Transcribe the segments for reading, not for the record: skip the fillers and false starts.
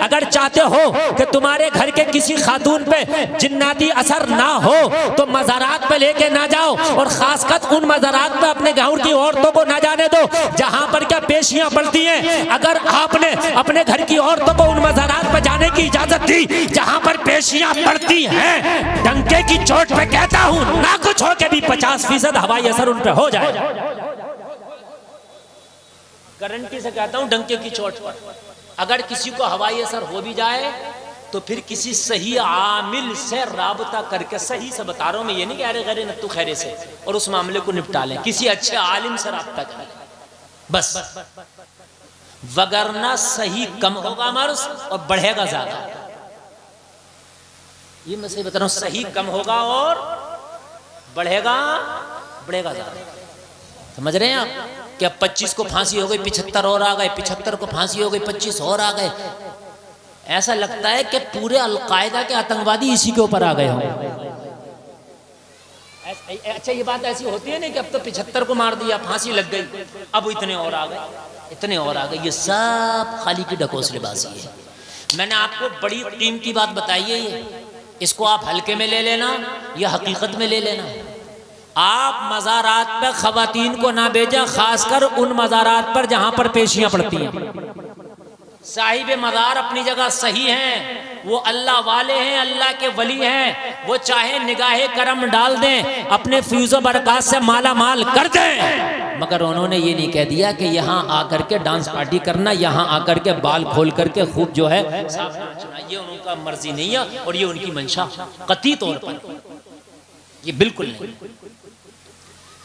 अगर चाहते हो कि तुम्हारे घर के किसी खातून पे जिन्नाती असर ना हो तो मज़ारात पे लेके ना जाओ, और खासकर उन मज़ारात पे अपने गाँव की औरतों को ना जाने दो जहाँ पर क्या पेशियां पड़ती हैं। अगर आपने अपने घर की औरतों को उन मज़ारात पे जाने की इजाजत दी जहाँ पर पेशियां पड़ती हैं, डंके की चोट पे कहता हूँ ना कुछ हो के भी 50% हवाई असर उन पे हो जाए। गारंटी से कहता हूँ, डंके की चोट पर अगर किसी को हवाई असर हो भी जाए तो फिर किसी सही आमिल से राबता करके, सही से बता रहा हूँ मैं, ये नहीं कह रहे गैर नत्तू खैरे से, और उस मामले को निपटा लें। किसी अच्छे आलिम से राबता करें बस, वगरना सही कम होगा मर्ज और बढ़ेगा ज्यादा। ये मैं सही बता रहा हूँ, सही कम होगा और बढ़ेगा ज्यादा। समझ रहे हैं आप? क्या 25 को फांसी हो गई, 75 और आ गए, 75 को फांसी हो गई, 25 और आ गए। ऐसा लगता है कि पूरे अलकायदा के आतंकवादी इसी के ऊपर आ गए हों। अच्छा, ये बात ऐसी होती है ना कि अब तो 75 को मार दिया, फांसी लग गई, अब इतने और आ गए, इतने और आ गए। ये सब खाली की ढकोसलेबाजी है। मैंने आपको बड़ी कीमती बात बताई है, ये इसको आप हल्के में ले लेना या हकीकत में ले लेना। आप मज़ारात पर ख़वातीन को ना भेजा, खासकर उन मज़ारात पर जहां पर पेशियां पड़ती हैं। साहिब मज़ार अपनी जगह सही हैं, वो अल्लाह वाले हैं, अल्लाह के वली हैं। वो चाहे निगाहे करम डाल दें, अपने फ्यूज़ो बरक़ात से माला माल कर दें, मगर उन्होंने ये नहीं कह दिया कि यहाँ आकर के डांस पार्टी करना, यहाँ आकर के बाल खोल करके खूब जो है साफ नाचना, ये उनका मर्जी नहीं है और ये उनकी मंशा कतई तौर पर, ये बिल्कुल नहीं।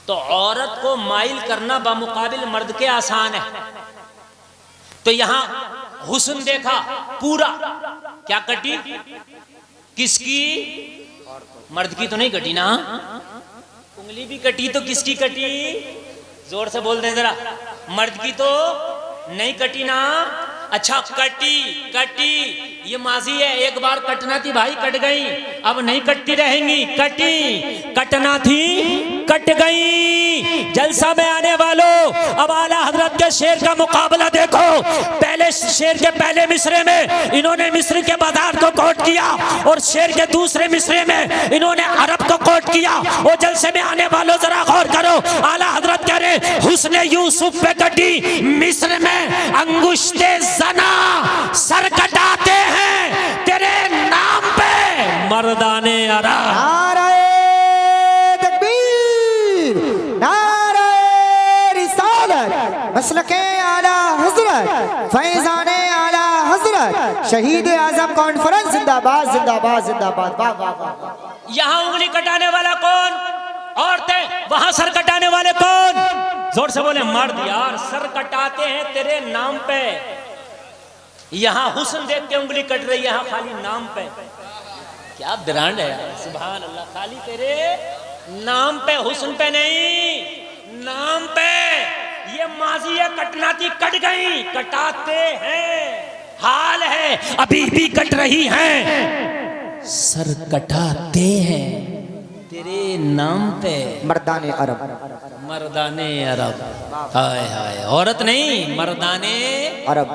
तो औरत को माइल करना बामुकाबिल मर्द के आसान है। तो यहाँ हुस्न देखा पूरा, क्या कटी? किसकी? मर्द की तो नहीं कटी ना, उंगली भी कटी तो किसकी कटी? जोर से बोल दें जरा, मर्द की तो नहीं कटी ना। अच्छा, कटी ये माजी है, एक बार कटना थी भाई, कट गई, अब नहीं कटती रहेंगी। कटना थी, कट गई। जलसा में आने वालों, अब आला हजरत के शेर का मुकाबला देखो। पहले शेर के पहले मिसरे में इन्होंने मिस्र के बाजार को कोट किया, और शेर के दूसरे मिसरे में इन्होंने अरब को कोट किया। और जलसे में आने वालों जरा गौर करो, आला हजरत कह रहे हुस्ने यूसुफ पे कटी, मिस्र में अंगुश्ते जना सर कटाते हैं तेरे नाम पे मर्दाने अरब। नारे तकबीर, नारे रिसालत, मसलके आला हजरत, फैजाने आला हजरत, शहीद आजम कॉन्फ्रेंस जिंदाबाद जिंदाबाद जिंदाबाद। वाह वाह वाह। यहाँ उंगली कटाने वाला कौन? औरतें। वहां सर कटाने वाले कौन? जोर से बोले मर्द। यार सर कटाते हैं तेरे नाम पे। यहाँ हुस्न देख के उंगली कट रही है, यहाँ खाली नाम पे। क्या ब्रांड है यार, सुभान अल्लाह। खाली तेरे नाम पे, हुस्न पे नहीं, नाम पे। ये माजी है, कटना थी, कट गई, कटाते हैं, हाल है अभी भी कट रही हैं, सर कटाते हैं तेरे नाम पे मर्दाने अरब, मर्दाने अरब। हाय हाय, औरत नहीं, मर्दाने अरब।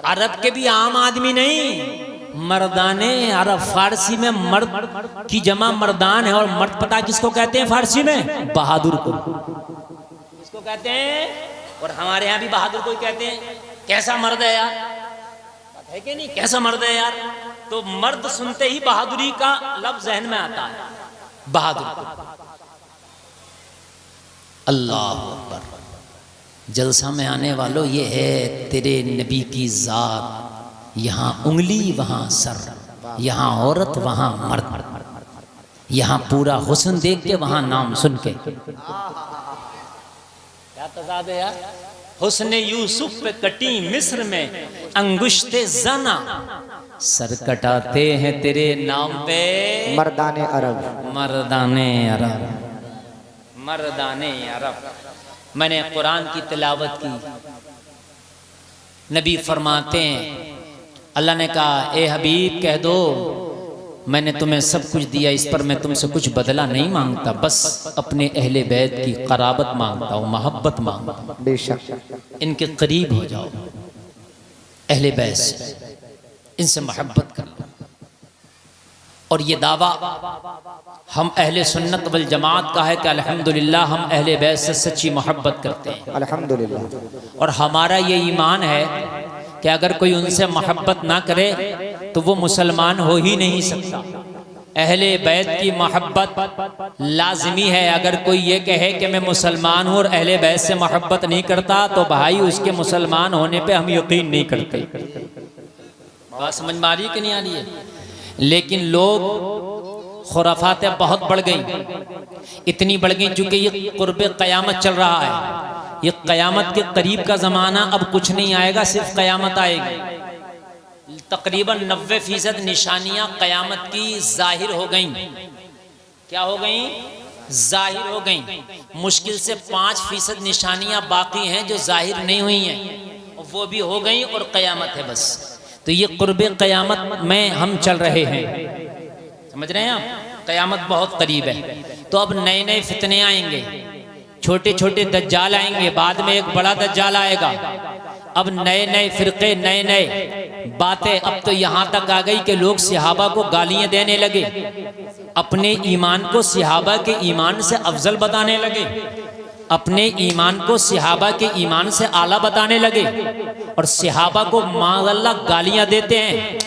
अरब के भी आम आदमी नहीं, मर्दाने अरब। फारसी में मर्द की जमा मर्दान है, और मर्द पता किसको कहते हैं फारसी में? बहादुर को। किसको कहते हैं? और हमारे यहाँ भी बहादुर को कहते हैं। कैसा मर्द है यार, है कि नहीं? कैसा मर्द है यार। तो मर्द सुनते ही बहादुरी का लफ्ज जहन में आता है, बहादुर। अल्लाह अकबर। जलसा में आने वालों, ये है तेरे नबी की जात। यहाँ उंगली, वहाँ सर, यहाँ औरत, वहाँ मर्द, यहाँ पूरा हुस्न देख के, वहाँ नाम सुन के। क्या तज़ाद है यार। हुस्ने यूसुफ पे कटी मिस्र में अंगुश्ते जना, सर कटाते हैं तेरे नाम पे मर्दाने अरब, मर्दाने अरब, मर्दाने अरब। मैंने कुरान की तिलावत की, नबी फरमाते हैं, अल्लाह ने कहा ए हबीब कह दो मैंने तुम्हें सब कुछ दिया, इस पर मैं तुमसे कुछ बदला नहीं मांगता, बस अपने अहले बैत की कराबत मांगता हूँ, मोहब्बत मांगता हूँ। बेशक इनके करीब हो जाओ, अहले बैत से। इनसे मोहब्बत कर लो। और ये दावा हम अहले सुन्नत वल जमात का है कि अल्हम्दुलिल्लाह हम अहले बैत से सच्ची मोहब्बत करते हैं अल्हम्दुलिल्लाह। और हमारा ये ईमान है कि अगर कोई उनसे मोहब्बत ना करे तो वो मुसलमान हो ही नहीं सकता। अहले बैत की मोहब्बत लाजमी है। अगर कोई ये कहे कि मैं मुसलमान हूँ और अहले बैत से मोहब्बत नहीं करता तो भाई उसके मुसलमान होने पे हम यकीन नहीं करते। बात समझ में आ रही है कि नहीं आ रही है? लेकिन लोग खुराफातें बहुत बढ़ गई, इतनी बढ़ गई चूंकि ये कुर्बे क़यामत चल रहा है। ये क़यामत के करीब का ज़माना, अब कुछ नहीं आएगा, सिर्फ क़यामत आएगी। तकरीबन 90% निशानियां क़यामत की जाहिर हो गई। क्या हो गई? जाहिर हो गई। मुश्किल से 5% निशानियां बाकी हैं जो जाहिर नहीं हुई हैं, वो भी हो गई और क़यामत है बस। तो ये कुर्बे क़यामत में हम चल रहे हैं, समझ रहे हैं आप? क़यामत बहुत करीब है। तो अब नए नए फितने आएंगे, छोटे छोटे दज्जाल आएंगे, बाद में एक बड़ा दज्जाल आएगा। अब नए नए फिरके, नए नए बातें। अब तो यहाँ तक आ गई कि लोग सहाबा को गालियाँ देने लगे, अपने ईमान को सहाबा के ईमान से अफजल बताने लगे, अपने ईमान को सहाबा के ईमान से आला बताने लगे और सहाबा को माज़अल्लाह गालियाँ देते हैं,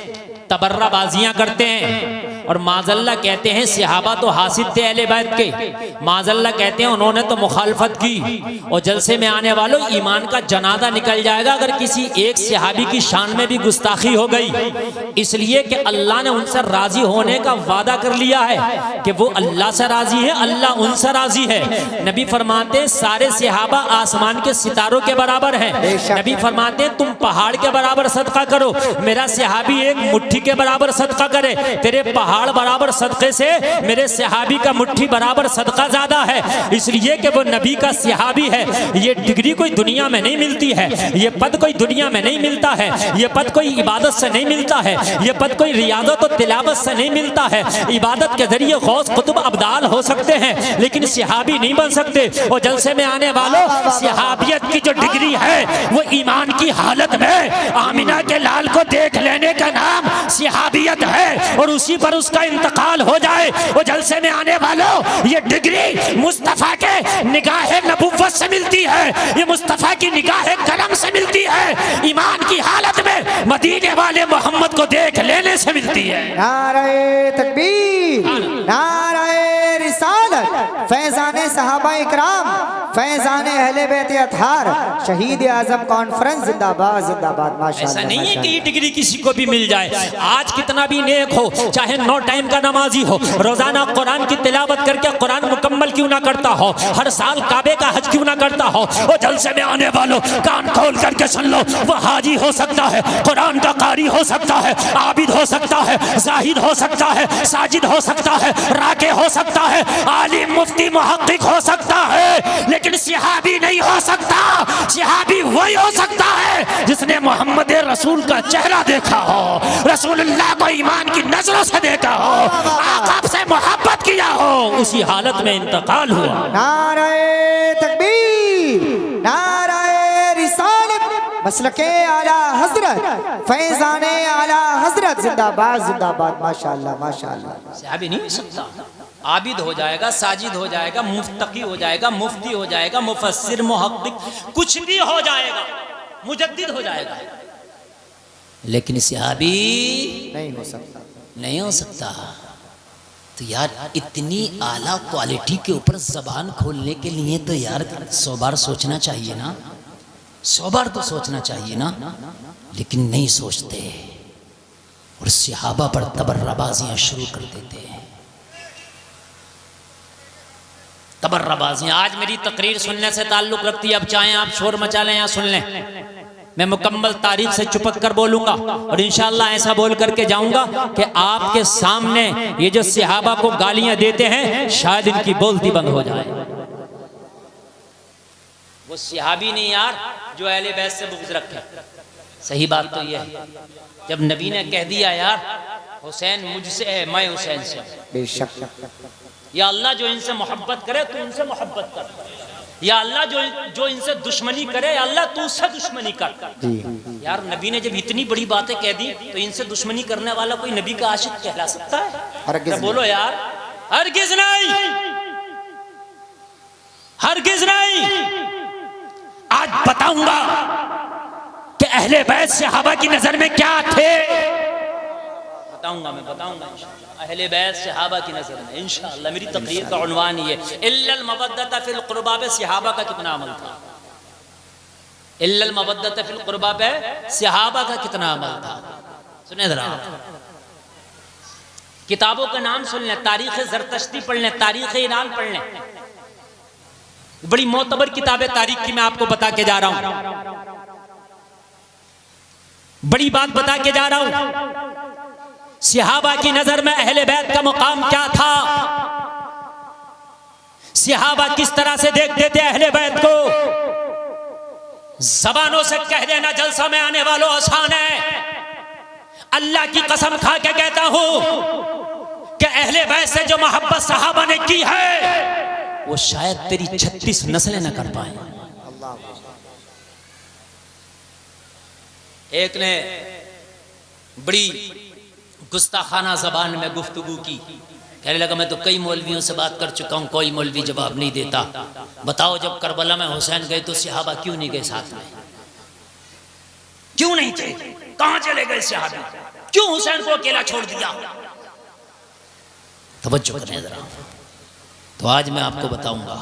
तबर्राबाजियाँ करते हैं और माज़अल्लाह कहते हैं सहाबा तो हासिद थे अहले बैत के। माज़अल्लाह कहते हैं उन्होंने तो मुखालफत की। और जलसे में आने वालों ईमान का जनादा निकल जाएगा अगर किसी एक सहाबी की शान में भी गुस्ताखी हो गई, इसलिए कि अल्लाह ने उनसे राजी होने का वादा कर लिया है कि वो अल्लाह से राजी है, अल्लाह उनसे राजी है। नबी फरमाते सारे सहाबा आसमान के सितारों के बराबर हैं। नबी फरमाते तुम पहाड़ के बराबर सदका करो, मेरा सहाबी एक मुट्ठी के बराबर सदका करे, तेरे पहाड़ बराबर सदके से मेरे सहाबी का मुट्ठी बराबर सदका ज्यादा है, इसलिए कि वो नबी का सहाबी है। ये डिग्री कोई दुनिया में नहीं मिलती है, ये पद कोई दुनिया में नहीं मिलता है, ये पद कोई इबादत से नहीं मिलता है, ये पद कोई रियादत और तिलावत से नहीं मिलता है। इबादत के जरिए गौस कुतुब अब्दाल हो सकते हैं लेकिन सहाबी नहीं बन सकते। और जलसे में आने वालों सहाबियत की जो डिग्री है वो ईमान की हालत में आमिना के लाल को देख लेने का नाम सहाबियत है और उसी पर उसका इंतकाल हो जाए। वो जलसे में आने वालों ये डिग्री मुस्तफा के निगाह नबुव्वत से मिलती है, ये मुस्तफा की निगाह करम से मिलती है, ईमान की हालत में मदीने वाले मोहम्मद को देख लेने से मिलती है। नारे तकबीर, नारे रिसालत, फैज़ाने सहाबा इकराम, फैज़ाने अहले बैत अतहार, शहीद आज़म कॉन्फ्रेंस जिंदाबाद जिंदाबाद। माशाअल्लाह। ऐसा नहीं है कि ये डिग्री किसी को भी मिल जाए। आज कितना भी नेक हो, चाहे 9 टाइम का नमाजी हो, रोजाना कुरान की तिलावत करके कुरान मुकम्मल क्यों ना करता हो, हर साल काबे का हज क्यों ना करता हो, वो जलसे में आने वालों कान खोल करके सुन लो, वो हाजी हो सकता है, कुरान का कारी हो सकता है, आबिद हो सकता है, जाहिद हो सकता है, साजिद हो सकता है, राके हो सकता है, आलिम मुफ्ती मुहक्किक हो सकता है, लेकिन सहाबी नहीं हो सकता। सहाबी वही हो सकता है जिसने मोहम्मद रसूल का चेहरा देखा हो, रसूलुल्लाह को ईमान की नजरों से देखा हो, आका से मोहब्बत किया हो, उसी हालत में इंतकाल हुआ। नारे तकबीर, नारे रिसालत, मसलके आला हजरत, फैज़ाने आला हजरत जिंदाबाद जिंदाबाद। माशाअल्लाह माशाअल्लाह। सहाबी नहीं हो सकता, आबिद हो जाएगा, साजिद हो जाएगा, मुफ्तकी हो जाएगा, मुफ्ती हो जाएगा, मुफस्सिर मुहक्किक कुछ भी हो जाएगा, मुजद्दिद हो जाएगा, लेकिन सहाबी नहीं हो सकता, नहीं हो सकता। तो यार इतनी आला क्वालिटी के ऊपर जबान खोलने के लिए तो यार 100 बार सोचना चाहिए ना, 100 बार तो सोचना चाहिए ना, लेकिन नहीं सोचते और सहाबा पर तबर्राबाजियां शुरू कर देते हैं। तबर्राबाजियां आज मेरी तकरीर सुनने से ताल्लुक रखती है। अब चाहे आप शोर मचा लें या सुन लें, मैं मुकम्मल तारीख से चिपक कर बोलूंगा और इंशाअल्लाह ऐसा बोल करके जाऊंगा कि आपके सामने ये जो सहाबा को गालियां देते हैं शायद इनकी बोलती बंद हो जाए। वो सहाबी नहीं यार जो अहले बैत से बुग़्ज़ रखे। सही बात तो यह है, जब नबी ने कह दिया यार हुसैन मुझसे है, मैं हुसैन से, बेशक या अल्लाह जो इनसे मोहब्बत करे तो उनसे मोहब्बत कर, या अल्लाह जो इनसे दुश्मनी करे, या अल्लाह तू उससे दुश्मनी कर। यार नबी ने जब इतनी बड़ी बातें कह दी तो इनसे दुश्मनी करने वाला कोई नबी का आशिक कहला सकता है? बोलो यार, हरगिज़ नहीं, हरगिज़ नहीं। आज बताऊंगा कि अहले बैत सहाबा की नजर में क्या थे, बताऊंगा, मैं बताऊंगा इंशाअल्लाह। अहले बैत सहाबा की नजर में इंशाअल्लाह। मेरी तकरीर का उन्वान ये इल्लल मवद्दत फिल कुर्बा पे सहाबा का कितना अमल था, इल्लल मवद्दत फिल कुर्बा पे सहाबा का कितना अमल था। सुने जरा, किताबों का नाम सुन लें, तारीख ज़रतश्ती पढ़ लें, तारीख ईरान पढ़ लें, बड़ी मोतबर किताब तारीख की मैं आपको बता के जा रहा हूं, बड़ी बात बता के जा रहा हूं। सहाबा की नजर में अहले बैत का मुकाम क्या था, सहाबा किस तरह से देखते थे अहले बैत को। जबानों से कह देना जलसा में आने वालों आसान है, अल्लाह की कसम खा के कहता हूं कि अहले बैत से जो मोहब्बत सहाबा ने की है वो शायद तेरी 36 नस्लें न कर पाए। एक ने बड़ी गुस्ताखाना जबान में गुफ्तगू की, कहने लगा मैं तो कई मौलवियों से बात कर चुका हूं, कोई मौलवी जवाब नहीं देता। बताओ जब करबला में हुसैन गए तो सहाबा क्यों नहीं गए साथ में, क्यों नहीं थे, कहां चले गए सहाबा, क्यों हुसैन को अकेला छोड़ दिया? तवज्जो करें जरा। तो आज मैं आपको बताऊंगा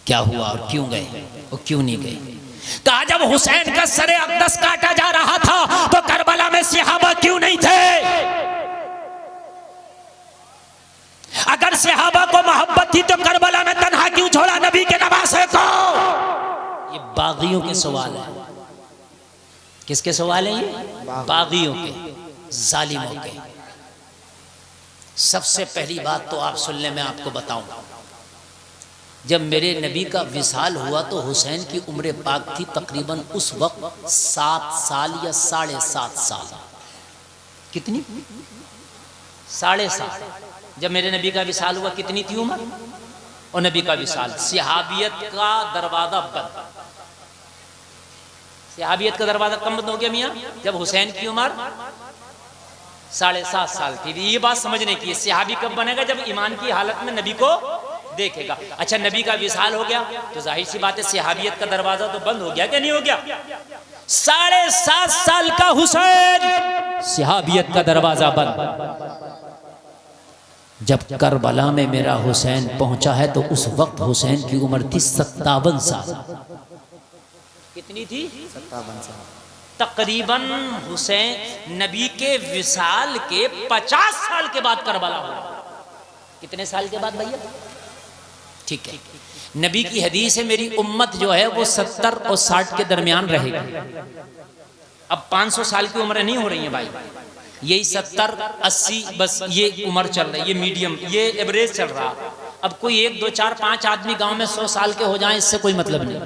क्या हुआ और क्यों गए और क्यों नहीं गए। कहा जब हुसैन का सरे अक़दस काटा जा रहा था तो करबला में सहाबा क्यों नहीं थे? अगर सहाबा को मोहब्बत थी तो करबला में तन्हा क्यों छोड़ा नबी के नवासे को? ये बागियों के सवाल है। किसके सवाल है ये? बागियों के, जालिमों के। सबसे पहली बात तो आप सुन ले, मैं आपको बताऊं, जब मेरे नबी का विसाल हुआ तो हुसैन की उम्र पाक थी तकरीबन उस वक्त 7 साल या 7.5 साल। कितनी? 7.5। जब मेरे नबी का विसाल हुआ कितनी थी उम्र? और नबी का विसाल, सहाबियत का दरवाजा बंद। सहाबियत का दरवाजा कब बंद हो गया मियाँ? जब हुसैन की उम्र 7.5 साल थी। ये बात समझने की, सहाबी कब बनेगा? जब ईमान की हालत में नबी को देखेगा। अच्छा, नबी का विसाल हो गया तो जाहिर सी बात है सहाबियत का दरवाजा तो बंद हो गया, क्या नहीं हो गया? 7.5 साल का हुसैन, सहाबियत का दरवाजा बंद। जब करबला में मेरा हुसैन पहुंचा है तो उस वक्त हुसैन की उम्र थी 57 साल। कितनी थी? 57 साल। तकरीबन हुसैन नबी के विसाल के 50 साल के बाद करबला हुआ। कितने साल के बाद भैया? ठीक है, नबी की हदीस है मेरी उम्मत जो है वो 70 और 60 के दरमियान रहेगी। अब 500 साल की उम्र नहीं हो रही है भाई, यही 70 80 बस ये उम्र चल रही है, ये मीडियम, ये एवरेज चल रहा। अब कोई 1 2 4 5 आदमी गांव में 100 साल के हो जाएं इससे कोई मतलब नहीं,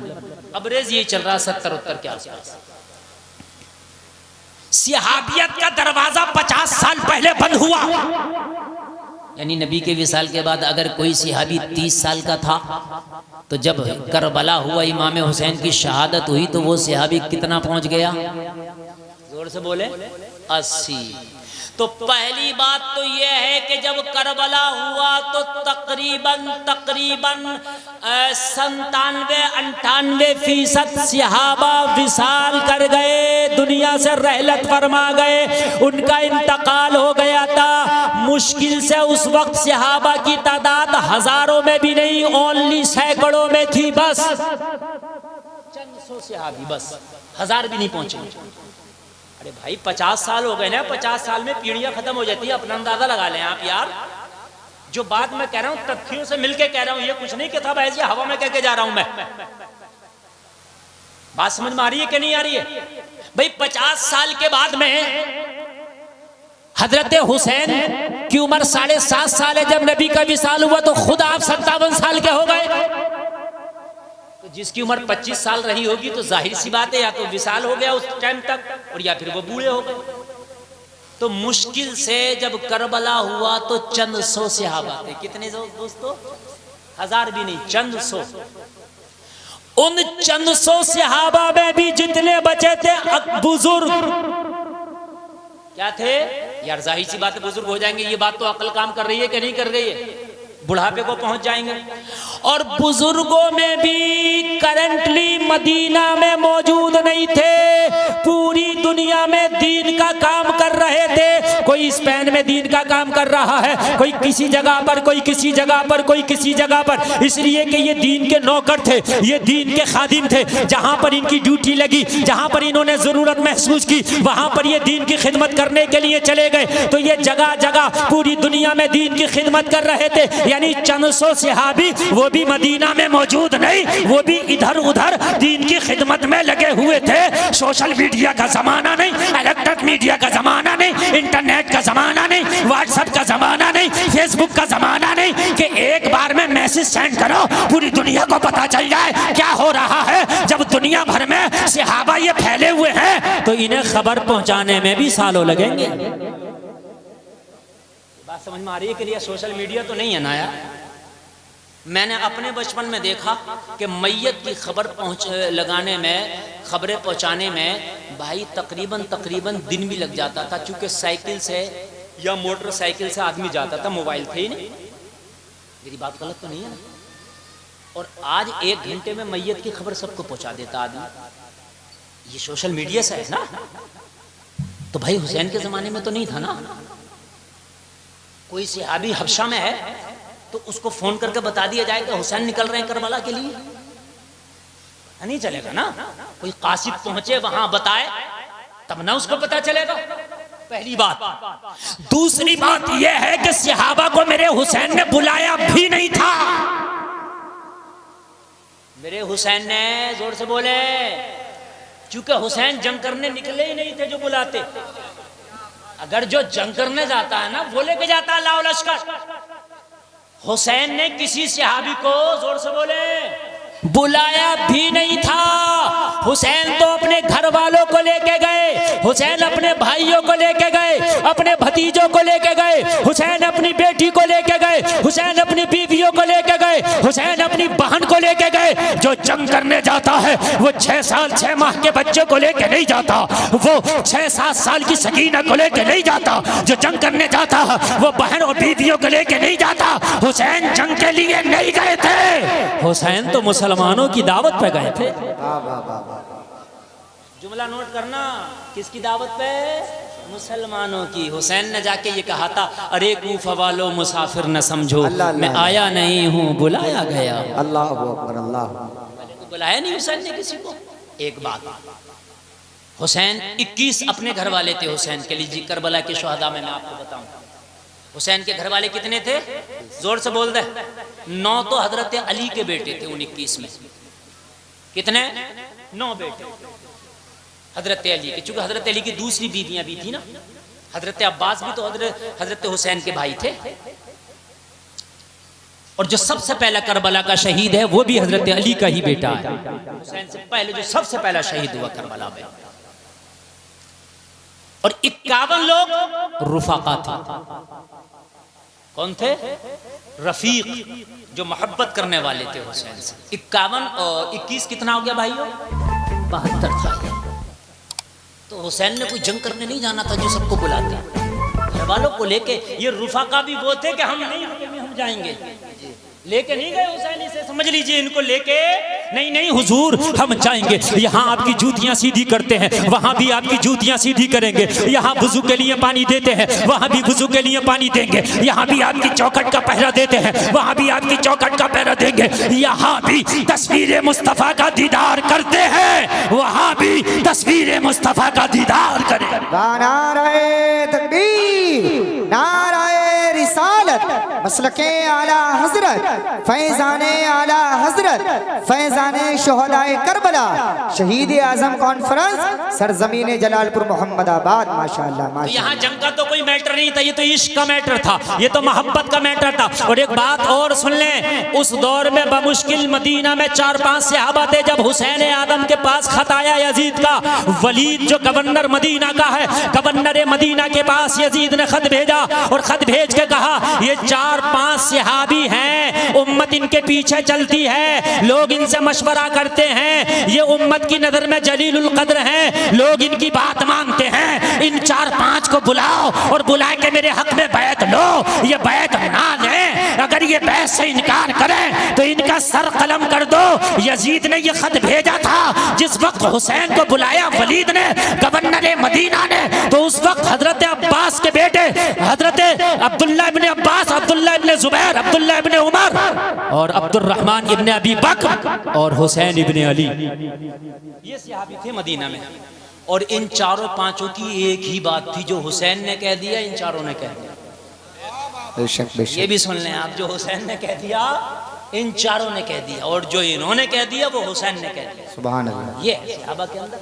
एवरेज यही चल रहा 70-70 के आसपास। सहाबियत का दरवाजा 50 साल पहले बंद हुआ, यानी नबी के विसाल के बाद अगर कोई सहाबी 30 साल का था तो जब करबला हुआ इमाम हुसैन की शहादत हुई तो वो सहाबी कितना पहुंच गया? जोर से बोले 80। तो पहली बात तो यह है कि जब करबला हुआ तो तकरीबन 97-98% सहाबा विसाल कर गए, दुनिया से रहलत फरमा गए, उनका इंतकाल हो गया था। मुश्किल से उस वक्त सहाबा की तादाद हजारों में भी नहीं, ओनली सैकड़ों में थी, बस चंद सौ सहाबी, बस 1000 भी नहीं पहुंचे। अरे भाई 50 साल हो गए ना, 50 साल में पीढ़ियां खत्म हो जाती है, अपना अंदाजा लगा लें आप यार। जो बात मैं कह रहा हूं तथ्यों से मिलके कह रहा हूं, ये कुछ नहीं किताब ऐसी हवा में कह के जा रहा हूं मैं। बात समझ में आ रही है कि नहीं आ रही है भाई? 50 साल के बाद में हजरत हुसैन की उम्र 7.5 साल है। जब नबी का विसाल हुआ तो खुद आप 57 साल के हो गए। तो जिसकी उम्र 25 साल रही होगी तो जाहिर सी बात है या तो विसाल हो गया उस टाइम तक, और या फिर वो बूढ़े हो गए। तो मुश्किल से जब करबला हुआ तो चंद सौ सहाबा थे। कितने दोस्तों? 1000 भी नहीं, चंद सौ। उन चंद सौ सहाबा में भी जितने बचे थे बुजुर्ग क्या थे यार? जाहिर सी बात है बुजुर्ग हो जाएंगे, ये बात तो अकल काम कर रही है कि नहीं कर रही है? बुढ़ापे को पहुंच जाएंगे। और बुजुर्गों में भी करंटली मदीना में मौजूद नहीं थे, पूरी दुनिया में दीन का काम कर रहे थे। कोई स्पेन में दीन का काम कर रहा है, कोई किसी जगह पर, कोई किसी जगह पर, कोई किसी जगह पर, इसलिए कि ये दीन के नौकर थे, ये दीन के खादिम थे। जहां पर इनकी ड्यूटी लगी, जहां पर इन्होंने जरूरत महसूस की, वहां पर ये दीन की खिदमत करने के लिए चले गए। तो ये जगह जगह पूरी दुनिया में दीन की खिदमत कर रहे थे। यानी चंद सौ सहाबी, वो भी मदीना में मौजूद नहीं, वो भी इधर उधर दीन की खिदमत में लगे हुए थे। सोशल मीडिया का जमाना नहीं, इलेक्ट्रिक मीडिया का जमाना नहीं, इंटरनेट का जमाना नहीं, व्हाट्सएप का जमाना नहीं, फेसबुक का जमाना नहीं कि एक बार में मैसेज सेंड करो पूरी दुनिया को पता चल जाए क्या हो रहा है। जब दुनिया भर में सहाबा ये फैले हुए हैं तो इन्हें खबर पहुंचाने में भी सालों लगेंगे। बात समझ में आ रही है कि ये सोशल मीडिया तो नहीं है ना यार? मैंने अपने बचपन में देखा कि मैयत की खबर लगाने में, खबरें पहुंचाने में भाई तकरीबन दिन भी लग जाता था, क्योंकि साइकिल से या मोटरसाइकिल से आदमी जाता था, मोबाइल थे ही नहीं। मेरी बात गलत तो नहीं है? और आज 1 घंटे में मैयत की खबर सबको पहुंचा देता आदमी। ये सोशल मीडिया से है ना? तो भाई हुसैन के जमाने में तो नहीं था ना। कोई सहाबी हबशा में है तो उसको फोन करके बता दिया जाए कि हुसैन निकल रहे हैं करबला के लिए, नहीं चलेगा ना। कोई कासिद पहुंचे वहां बताए तब ना उसको पता चलेगा, पहली बात। दूसरी बात यह है कि सहाबा को मेरे हुसैन ने बुलाया भी नहीं था। मेरे हुसैन ने, जोर से बोले, क्योंकि हुसैन जंग करने निकले ही नहीं थे जो बुलाते। अगर जो जंग करने जाता है ना, वो लेके जाता है लाओ लश्कर। हुसैन ने किसी सहाबी को, जोर से बोले, बुलाया भी नहीं था। हुसैन तो अपने घर वालों को लेके गए, हुसैन अपने भाइयों को लेके गए, अपने भतीजों को लेके गए, हुसैन अपनी बेटी को लेके गए, हुसैन अपनी बीवियों को लेके गए, हुसैन अपनी बहन को लेके गए। जो जंग करने जाता है वो 6 साल 6 माह के बच्चे को लेके नहीं जाता, वो 6-7 साल की सकीना को लेके नहीं जाता। जो जंग करने जाता है वो बहन और बीवियों को लेके नहीं जाता। हुसैन जंग के लिए नहीं गए थे, हुसैन तो मुसलमानों की दावत पे गए थे। जुमला नोट करना, किसकी दावत पे? मुसलमानों की। हुसैन ने जाके ये कहा था, अरे कूफा वालों मुसाफिर न समझो, मैं आया नहीं हूँ बुलाया गया। अल्लाह अकबर, अल्लाह। बुलाया नहीं हुसैन ने किसी को। एक बात, हुसैन 21 अपने घर वाले थे हुसैन के लिए। करबला के शोहदा में मैं आपको बताऊं, हुसैन के घर वाले कितने थे? जोर से बोल दे। 9 तो हजरत अली के बेटे थे उन 21 में। कितने? 9 बेटे हजरत अली के। चूंकि हजरत अली की दूसरी बीवियां भी थी ना, हजरत अब्बास भी तो हजरत हुसैन के भाई थे। और जो सबसे पहला करबला का शहीद है वो भी हजरत अली का ही बेटा है। हुसैन से पहले जो सबसे पहला शहीद हुआ करबला में। और 51 लोग रुफाका थे। कौन थे? रफीक, जो मोहब्बत करने वाले थे हुसैन से। 51 और 21 कितना हो गया भाइयों? 72 था। तो हुसैन ने कोई जंग करने नहीं जाना था जो सबको बुलाते, घर वालों को लेके। ये रुफाका भी वो थे कि हम नहीं, हम जाएंगे, लेके नहीं गए हुसैन से, समझ लीजिए इनको लेके नहीं हुजूर हम जाएंगे। यहाँ आपकी जूतियां सीधी करते हैं, वहाँ भी आपकी जूतियां सीधी करेंगे। यहाँ वुजू के लिए पानी देते हैं, वहाँ भी वुजू के लिए पानी देंगे। यहाँ भी आपकी चौखट का पहरा देते हैं, वहाँ भी आपकी चौखट का पहरा देंगे। यहाँ भी तस्वीर मुस्तफ़ा का दीदार करते हैं, वहाँ भी तस्वीर मुस्तफ़ा का दीदार करें। नारे तकबीर, नारे रिसालत, मसलके आला हजरत, फैजाने आला हजरत, फैजाने शोहदाए करबला, शहीद आजम कॉन्फ्रेंस, सरजमीन जलालपुर मोहम्मदाबाद। माशाअल्लाह, माशाअल्लाह। यहाँ जंग का तो कोई मैटर नहीं था, ये तो इश्क का मैटर था, ये तो मोहब्बत का मैटर था। और एक बात और सुन लें, उस दौर में बमुश्किल मदीना में 4-5 सहाबा थे। जब हुसैन आदम के पास खत आया यजीद का, वलीद जो गवर्नर मदीना का है, गवर्नर मदीना के पास यजीद ने खत भेजा और खत भेज के कहा, ये 4 4-5 सहाबी हैं, उम्मत इनके पीछे चलती है, लोग इनसे मशवरा करते हैं, ये उम्मत की नजर में जलीलुल कद्र हैं, लोग इनकी बात मानते हैं। इन 4-5 को बुलाओ और बुला के मेरे हक में बैत लो। ये बैत ना लें, अगर ये बैत से इनकार करें तो इनका सर कलम कर दो। यजीद ने ये खत भेजा था जिस वक्त हुसैन को बुलाया वलीद ने, गवर्नर मदीना ने, तो उस वक्त हजरत अब्बास के बेटे हजरत अब्दुल्ला इब्ने अब्बास, अब्दुल्ला इब्ने जुबैर, अब्दुल्ला इब्ने उमर और अब्दुर्रहमान इब्ने अबी बकर और हुसैन इब्ने अली, ये सहाबी थे मदीना में। और इन 4-5 की एक ही बात थी, जो हुसैन ने कह दिया इन चारों ने कह दिया। बेशक बेशक। ये भी सुन लें आप, जो हुसैन ने कह दिया इन चारों ने कह दिया, और जो इन्होंने कह दिया वो हुसैन ने कह दिया। सुभान अल्लाह। ये सहाबा के अंदर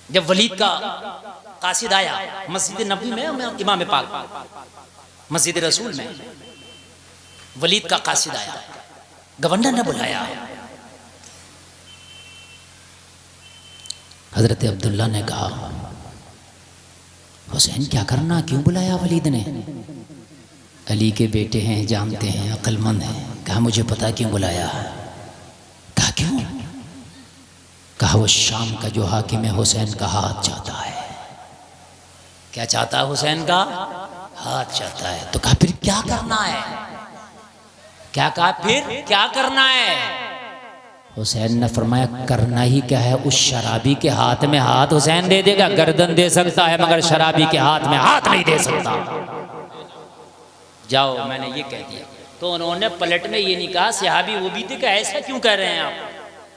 जब वलीद का कासिद आया मस्जिद नबी में, इमाम पाक मस्जिद रसूल में, वलीद का कासिद आया, गवर्नर ने बुलाया। हजरत अब्दुल्ला ने कहा, हुसैन क्या करना, क्यों बुलाया वलीद ने? अली के बेटे हैं, जानते हैं, अक्लमंद हैं। कहा मुझे पता क्यों बुलाया। कहा क्यों? कहा वो शाम का जो हाकिम है हुसैन का हाथ चाहता है। क्या चाहता है? हुसैन का हाथ चाहता है। तो कहा फिर क्या करना है? क्या कहा फिर क्या करना है? हुसैन ने फरमाया करना ही क्या है, उस शराबी के हाथ में हाथ हुसैन दे देगा। गर्दन दे सकता है मगर शराबी के हाथ में हाथ नहीं दे सकता। जाओ, मैंने ये कह दिया। तो उन्होंने पलट में ये नहीं कहा सहाबी वो भी थे कि ऐसा क्यों कह रहे हैं आप,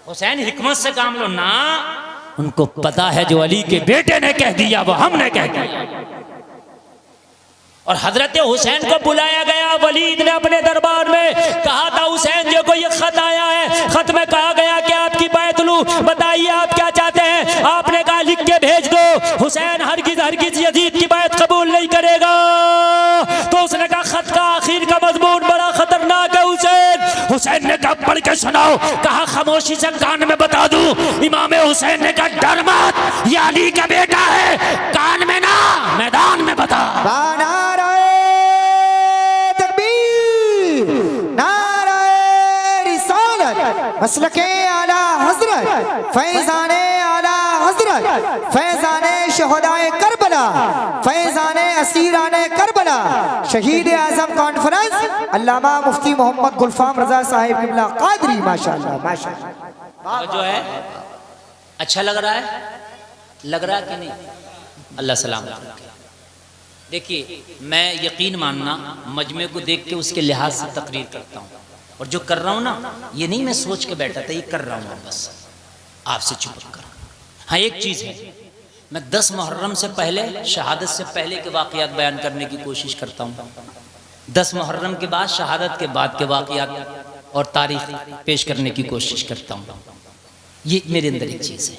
हुसैन हिकमत से काम लो ना। उनको पता है जो अली के बेटे ने कह दिया वो हमने कह दिया। और हजरत हुसैन को बुलाया गया। वलीद ने अपने दरबार में कहा था हुसैन जी को ये खत आया है, खत में कहा गया कि आपकी बैत लूं, बताइए आप क्या चाहते हैं। आपने कहा लिख के भेज दो। हुसैन हरगिज हरगिज यजीद की बैत कबूल नहीं करेगा। तो उसने कहा खत का आखिर का मजमून बड़ा खतरनाक है हुसैन ने कहा पढ़ के सुनाओ। कहा खामोशी से कान में बता दूं। इमाम हुसैन ने कहा डर मत, ये अली का बेटा है, कान में ना मैदान में बता। मसलके आला हजरत फैजाने आला हजरत फैजाने शहदाए करबला फैजाने असीराने करबला शहीद आजम कॉन्फ्रेंस अल्लामा मुफ्ती मोहम्मद गुलफाम रजा साहिब किबला कादरी। माशाअल्लाह माशाअल्लाह। जो है अच्छा लग रहा है, लग रहा है कि नहीं? अल्लाह सलाम। देखिए मैं यकीन मानना मजमे को देख के उसके लिहाज से तकरीर करता हूँ, और जो कर रहा हूँ ना ये नहीं मैं सोच के बैठा था, ये कर रहा हूँ बस आपसे चुप कर। हाँ एक चीज़ है, मैं 10 मुहर्रम से पहले, शहादत से पहले के वाक़यात बयान करने की कोशिश करता हूँ। 10 मुहर्रम के बाद, शहादत के बाद के वाक़यात और तारीख पेश करने की कोशिश करता हूँ। ये मेरे अंदर एक चीज़ है,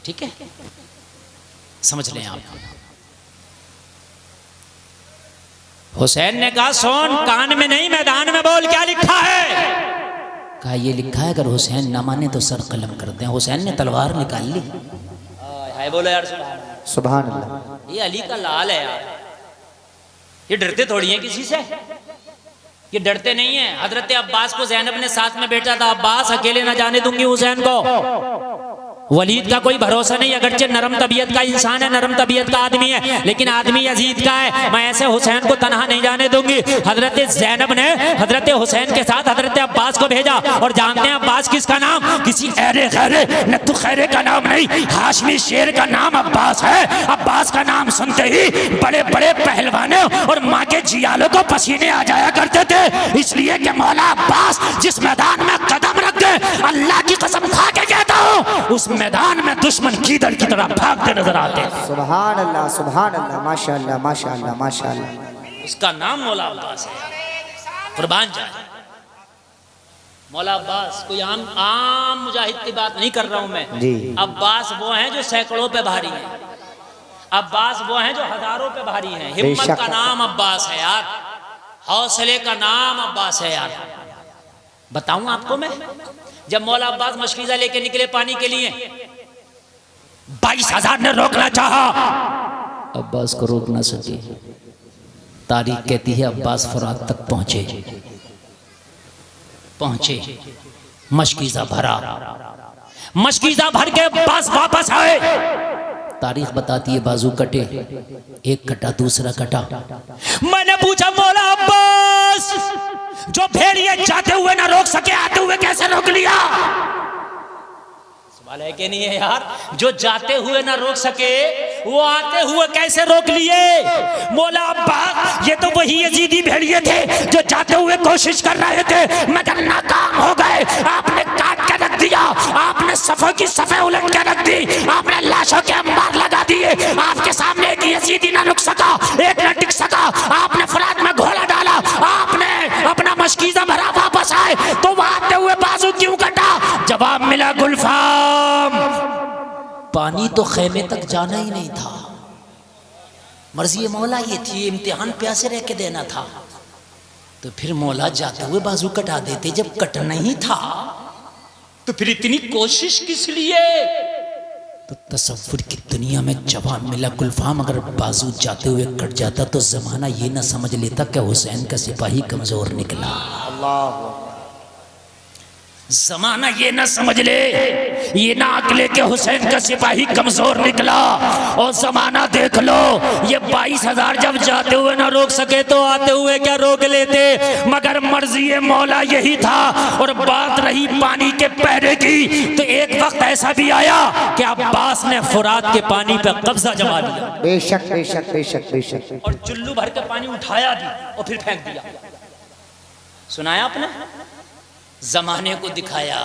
ठीक है, समझ लें आप। हुसैन ने कहा सोन कान में नहीं मैदान में बोल, क्या लिखा है? कहा ये लिखा है अगर हुसैन ना माने तो सर कलम कर दें। हुसैन ने तलवार निकाल ली। हाय बोलो यार सुभान अल्लाह। ये अली का लाल है यार, ये डरते थोड़ी हैं किसी से, ये डरते नहीं है। हजरत अब्बास को ज़ैनब ने साथ में बैठा था, अब्बास अकेले ना जाने दूंगी हुसैन को। वलीद का कोई भरोसा नहीं, अगरचे नरम तबीयत का इंसान है, नरम तबीयत का आदमी है, लेकिन आदमी यजीद का है। मैं ऐसे हुसैन को तनहा नहीं जाने दूंगी। हजरत ज़ैनब ने हजरत हुसैन के साथ हजरत अब्बास को भेजा, और जानते हैं अब्बास किसका नाम? किसी ऐरे खैरे नत्थु खैरे का नाम नहीं, हाशमी शेर का नाम अब्बास है। अब्बास का नाम सुनते ही बड़े बड़े पहलवानों और माँ के जियालों को पसीने आ जाया करते थे, इसलिए कि मौला अब्बास जिस मैदान में कदम रख गए, अल्लाह की कसम खा के कहता हूँ उस मैदान में दुश्मन कीदड़ की तरह भागते नजर आते। सुभान अल्लाह सुभान अल्लाह माशाअल्लाह माशाअल्लाह माशाअल्लाह। उसका नाम मौला अब्बास है, कुर्बान जाए। मौला अब्बास कोई आम मुजाहिद की बात नहीं कर रहा हूं मैं जी। अब्बास वो हैं जो सैकड़ों पे भारी हैं, अब्बास वो हैं जो हजारों पे भारी हैं। हिम्मत का नाम अब्बास है यार, हौसले का नाम अब्बास है यार। बताऊं आपको मैं, जब मौला अब्बास मशकीज़ा लेके निकले पानी के लिए, 22,000 ने रोकना चाहा, अब्बास को रोक ना सके। तारीख कहती है अब्बास फुरात तक पहुंचे, मशकीज़ा भरा, मशकीज़ा भर के अब्बास वापस आए। तारीख बताती है बाजू कटे, एक कटा दूसरा कटा। मैंने पूछा मौला अब्बास, जो भेड़िए जाते हुए ना रोक सके आते हुए कैसे रोक लिया? सवाल है कि नहीं है यार? जो जाते हुए ना रोक सके वो आते हुए कैसे रोक लिए? मौला अब्बास, ये तो वही यजीदी भेड़िए थे जो जाते हुए कोशिश कर रहे थे मगर नाकाम हो गए। आपने काट के रख दिया, आपने सफ़ों की सफ़े उलट के रख दी, आपने लाशों के अंबार लगा दिए। आपके सामने एक यजीदी ना रुक सका, एक ना टिक सका। आपने फुरात में घोड़ा डाला, आपने अपना मशकीज़ा भरा, वापस आए तो आते हुए बाजू क्यों कटा? जवाब मिला गुलफाम, पानी तो खेमे तक जाना ही नहीं था। मर्जी मौला ये थी, इम्तिहान प्यासे रह के देना था। तो फिर मौला जाते हुए बाजू कटा देते जब कटना ही था, तो फिर इतनी कोशिश किस लिए? तो तसव्वुर की दुनिया में जवाब मिला गुलफाम, अगर बाजू जाते हुए कट जाता तो जमाना ये ना समझ लेता कि हुसैन का सिपाही कमजोर निकला। अल्लाह, जमाना ये ना समझ ले, ये ना अकले के हुसैन का सिपाही कमजोर निकला। और जमाना देख लो, ये 22,000 जब जाते हुए ना रोक सके तो आते हुए क्या रोक लेते? मगर मर्जी मौला यही था। और बात रही पानी के पहरे की, तो एक वक्त ऐसा भी आया कि अब्बास ने फुरात के पानी पे कब्जा जमा लिया। बेशक बेशक बेशक बेशक। और चुल्लू भर के पानी उठाया भी और फिर फेंक दिया। सुनाया आपने? जमाने को दिखाया,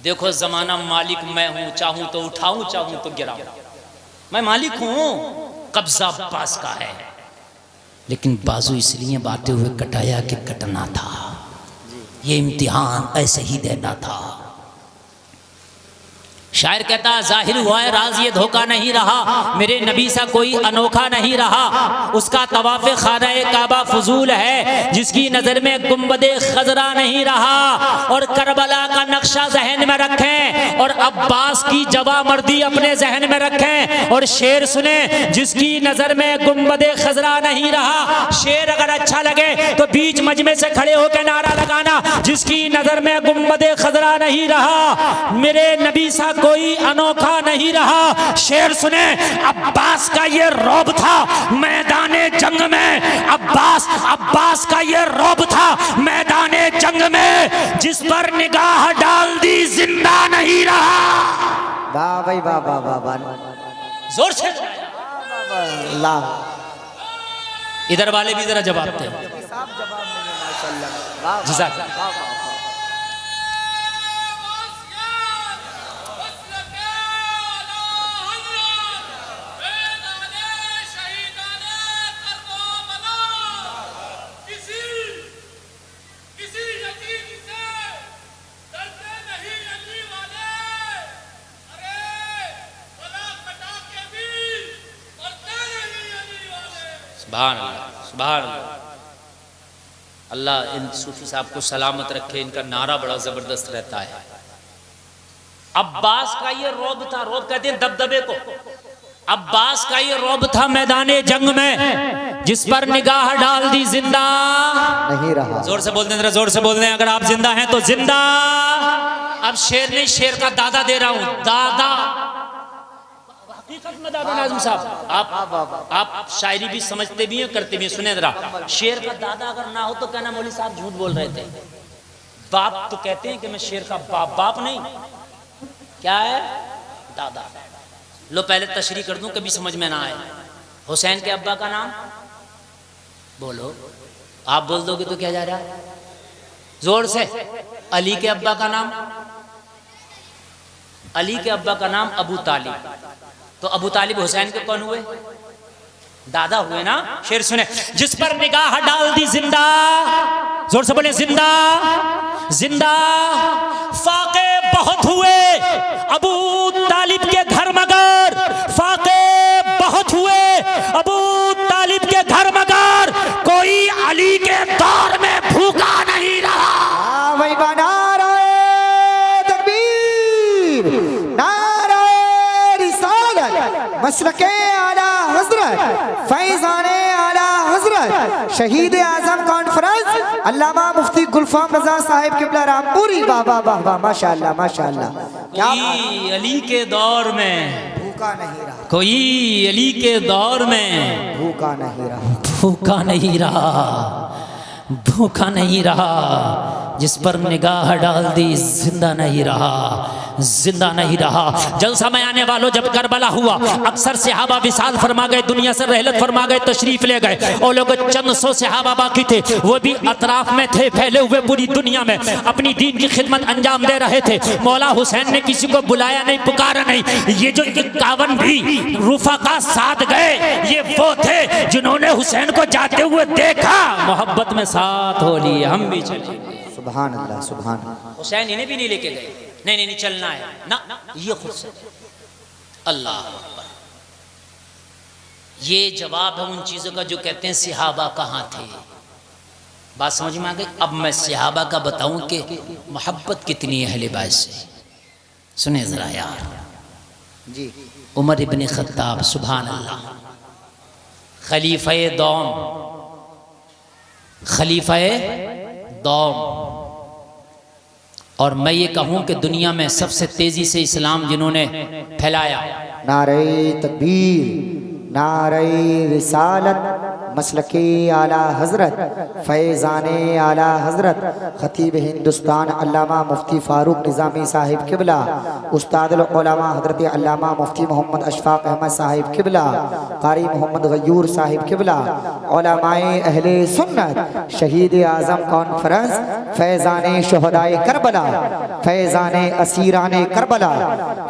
देखो जमाना मालिक मैं हूं, चाहूं तो उठाऊं, चाहूं तो गिराऊं, मैं मालिक हूं। कब्जा अब्बास का है, लेकिन बाजू इसलिए बातें हुए कटाया कि कटना था, ये इम्तिहान ऐसे ही देना था। शायर कहता जाहिर हुआ है राज ये धोखा नहीं रहा, मेरे नबी सा कोई अनोखा नहीं रहा। उसका तवाफ़े खाना काबा फजूल है, जिसकी नज़र में गुंबदे खजरा नहीं रहा। और करबला का नक्शा जहन में रखें और अब्बास की जवा मर्दी अपने जहन में रखें। और शेर सुने, जिसकी नज़र में गुंबदे खजरा नहीं रहा। शेर अगर अच्छा लगे तो बीच मजमे से खड़े होकर नारा लगाना, जिसकी नज़र में गुंबदे खजरा नहीं रहा, मेरे नबी सा कोई अनोखा नहीं रहा। शेर सुने, अब्बास का ये रौब था मैदाने जंग में, अब्बास का ये रौब था मैदाने जंग में, जिस पर निगाह डाल दी जिंदा नहीं रहा। वाह भाई वाह वाह वाह वाह, जोर से अल्लाह। इधर वाले भी जरा जवाब दे। सुभान अल्लाह, सुभान अल्लाह। अल्लाह इन सूफी साहब को सलामत रखे, इनका नारा बड़ा जबरदस्त रहता है। अब्बास का ये रौब था, रौब कहते हैं दबदबे को। अब्बास का ये रौब था मैदाने जंग में, जिस पर निगाह डाल दी जिंदा नहीं रहा। जोर से बोल दें, जरा जोर से बोल दें, अगर आप जिंदा हैं तो जिंदा। अब शेर नहीं, शेर का दादा दे रहा हूं, दादा। हकीकत में दादा नाज़िम साहब, आप शायरी भी समझते भी हैं, करते भी हैं। सुने जरा, शेर का दादा अगर ना हो तो कहना मौली साहब झूठ बोल रहे थे। बाप तो कहते हैं कि मैं शेर का बाप, बाप नहीं, क्या है? दादा। लो पहले तशरीह कर दूं, कभी समझ में ना आए। हुसैन के अब्बा का नाम बोलो, आप बोल दोगे तो क्या जा रहा है? जोर से। अली के अब्बा का नाम, अली के अब्बा का नाम अबू तालिब। तो अबू तालिब हुसैन के कौन हुए? दादा हुए ना। शेर सुने, जिस पर निगाह डाल दी जिंदा, जोर से बोले जिंदा, जिंदा। फाके बहुत हुए अबू तालिब के घर, मगर फाके बहुत हुए अबू तालिब के घर, मगर कोई अली के दौर में भूखा नहीं रहा। वही नारे तकबीर, नारे रिसालत, मसलके आला हज़रत, फैज़ाने आला हजरत शहीद आजम कॉन्फ्रेंस अल्लामा मुफ्ती गुलफाम रजा साहिब किबला रामपुरी। वाह वाह वाह वाह, माशाअल्लाह माशाअल्लाह। क्या कोई अली के दौर में भूखा नहीं रहा, कोई अली के दौर में भूखा नहीं रहा, भूखा नहीं रहा, भूखा नहीं रहा, जिस पर निगाह डाल दी जिंदा नहीं रहा, जिंदा नहीं रहा। जलसा में आने वालों जब करबला हुआ, अक्सर सहाबा विसाल फरमा गए, दुनिया से रहलत फरमा गए, तशरीफ ले गए। और लोग चंद सौ सहाबा बाकी थे, वो भी अतराफ में थे, फैले हुए पूरी दुनिया में अपनी दीन की खिदमत अंजाम दे रहे थे। मौला हुसैन ने किसी को बुलाया नहीं, पुकारा नहीं। ये जो 51 भी रुफका साथ गए, ये वो थे जिन्होंने हुसैन को जाते हुए देखा, मोहब्बत में साथ हो लिए, हम भी चले। सुभान अल्लाह सुभान अल्लाह। हुसैन इन्हें भी नहीं लेके गए, नहीं नहीं नहीं चलना है ना, ये खुद से। अल्लाह अकबर। ये जवाब है उन चीजों का जो कहते हैं सहाबा कहाँ थे। बात समझ में आ गई। अब मैं सहाबा का बताऊं कि मोहब्बत कितनी है अहले बैत से। सुने जरा यार जी। उमर इब्न खत्ताब, सुभान अल्लाह, खलीफे दौम, खलीफे दौम। और मैं ये कहूं कि दुनिया में सबसे तेजी से इस्लाम जिन्होंने फैलाया, नारे तकबीर, नारे रिसालत, मसलके आला हजरत, फैज़ाने आला हजरत, खतीब हिंदुस्तान अल्लामा मुफ्ती फारूक निज़ामी साहिब किबला, उस्तादुल उलमा हजरत अल्लामा मुफ्ती मोहम्मद अशफाक अहमद साहिब किबला, कारी मोहम्मद गयूर साहिब किबला, उलमाए अहले सुन्नत, शहीद आज़म कॉन्फ्रेंस, फैज़ाने शुहदाए करबला, फैज़ाने असीराने करबला,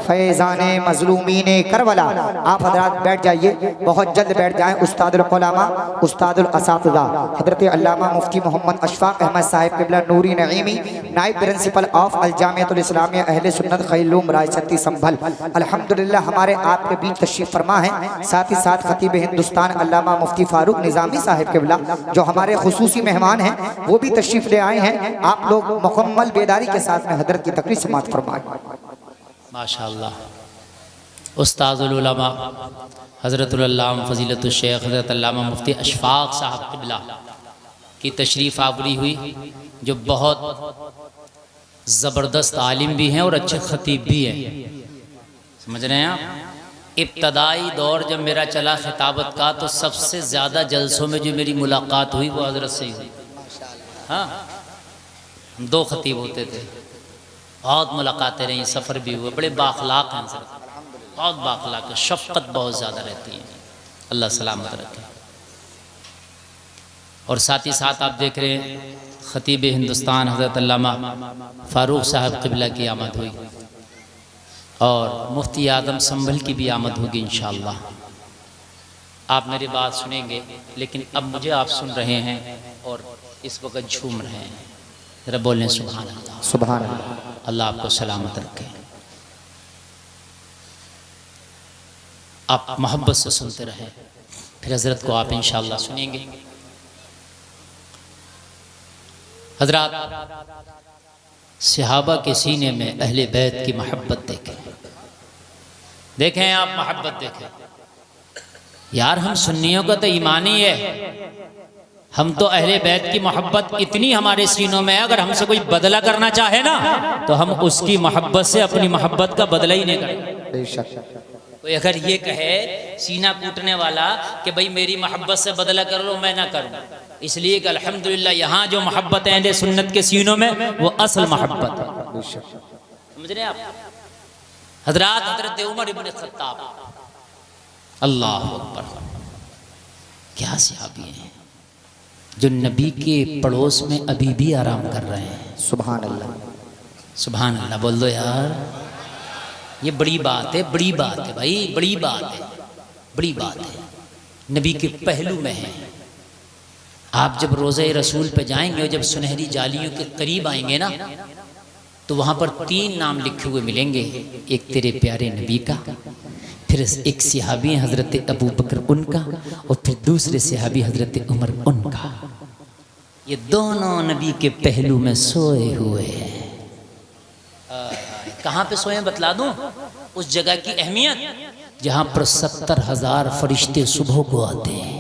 फैज़ाने मजलूमीने करबला। आप हजरात बैठ जाइए, बहुत जल्द बैठ जाएं। उस्तादुल उलमा, उस्तादुल असातिज़ा हजरत अल्लामा मुफ्ती मोहम्मद अशफाक अहमद साहिब किबला नूरी नईमी, नाइब प्रिंसिपल ऑफ अल जामियतुल इस्लामिया अहले सुन्नत खैलूम रायचत्ती संभल, अल्हम्दुलिल्लाह हमारे आपके बीच तशरीफ फरमा है। साथ ही साथ खतीब हिंदुस्तान अल्लामा मुफ्ती फारूक निज़ामी साहिब किबला जो हमारे खुसूसी मेहमान हैं, वो भी तशरीफ ले आए हैं। आप लोग मुकम्मल बेदारी के साथ में हजरत की तकरीर समाअत फरमाएं। माशाअल्लाह। उस्तादुल उलमा हज़रतुल अल्लामा फ़ज़ीलतुल शेख हज़रत अल्लामा मुफ्ती अशफाक साहब किबला की तशरीफ़ आवरी हुई, जो बहुत ज़बरदस्त आलिम भी हैं और अच्छे ख़तीब भी हैं। समझ रहे हैं आप। इब्तदाई दौर जब मेरा चला खिताबत का, तो सबसे ज़्यादा जलसों में जो मेरी मुलाकात हुई वो हज़रत से हुई। हाँ, 2 ख़तीब होते थे, बहुत मुलाकातें रही, सफ़र भी हुए, बड़े बाखलाक हैं सर, बहुत बाखलाक है, शफ़क़त बहुत ज़्यादा रहती है, अल्लाह सलामत रखे। और साथ ही साथ आप देख रहे हैं ख़तीब हिंदुस्तान हज़रत अल्लामा फ़ारूक साहब क़िबला की आमद हुई, और मुफ्ती आदम संभल की भी आमद होगी इंशाअल्लाह। आप मेरी बात सुनेंगे, लेकिन अब मुझे आप सुन रहे हैं और इस वक्त झूम रहे हैं। ज़रा बोलें सुभान अल्लाह। सुभान अल्लाह। अल्लाह आपको सलामत रखे। आप मोहब्बत से सुनते रहें, फिर हज़रत को आप इंशाअल्लाह सुनेंगे। हज़रात, सहाबा के सीने में अहले बैत की मोहब्बत देखें, देखें आप मोहब्बत देखें। यार हम सुन्नियों का तो ईमान ही है, हम तो अहले बैत की मोहब्बत इतनी हमारे सीनों में है, अगर हमसे कोई बदला करना चाहे ना, तो हम उसकी मोहब्बत से अपनी मोहब्बत का बदला ही नहीं करेंगे। कोई अगर ये कहे सीना कूटने वाला कि भाई मेरी मोहब्बत से बदला कर लो, मैं ना करूँ, इसलिए कि अल्हम्दुलिल्लाह यहाँ जो मोहब्बत है अहले सुन्नत के सीनों में वो असल मोहब्बत है। समझ रहे हैं आप। हजरात, हजरत उमर इब्न खत्ताब, अल्लाह अकबर, क्या सहाबी हैं जो नबी के पड़ोस में अभी भी आराम कर रहे हैं। सुभान अल्लाह। सुभान अल्लाह बोल दो यार, ये बड़ी बात है, बड़ी बात है भाई, बड़ी बात है, बड़ी बात है। नबी के पहलू में है। आप जब रोज़े रसूल पे जाएंगे और जब सुनहरी जालियों के करीब आएंगे ना, तो वहाँ पर 3 नाम लिखे हुए मिलेंगे। एक तेरे प्यारे नबी का, फिर एक सहाबी हज़रत अबू बकर उनका, और फिर दूसरे सहाबी हज़रत उमर उनका। ये दोनों नबी के पहलू में सोए हुए हैं। कहाँ पे सोए बतला दूं? उस जगह की अहमियत जहाँ पर 70,000 फरिश्ते सुबह को आते हैं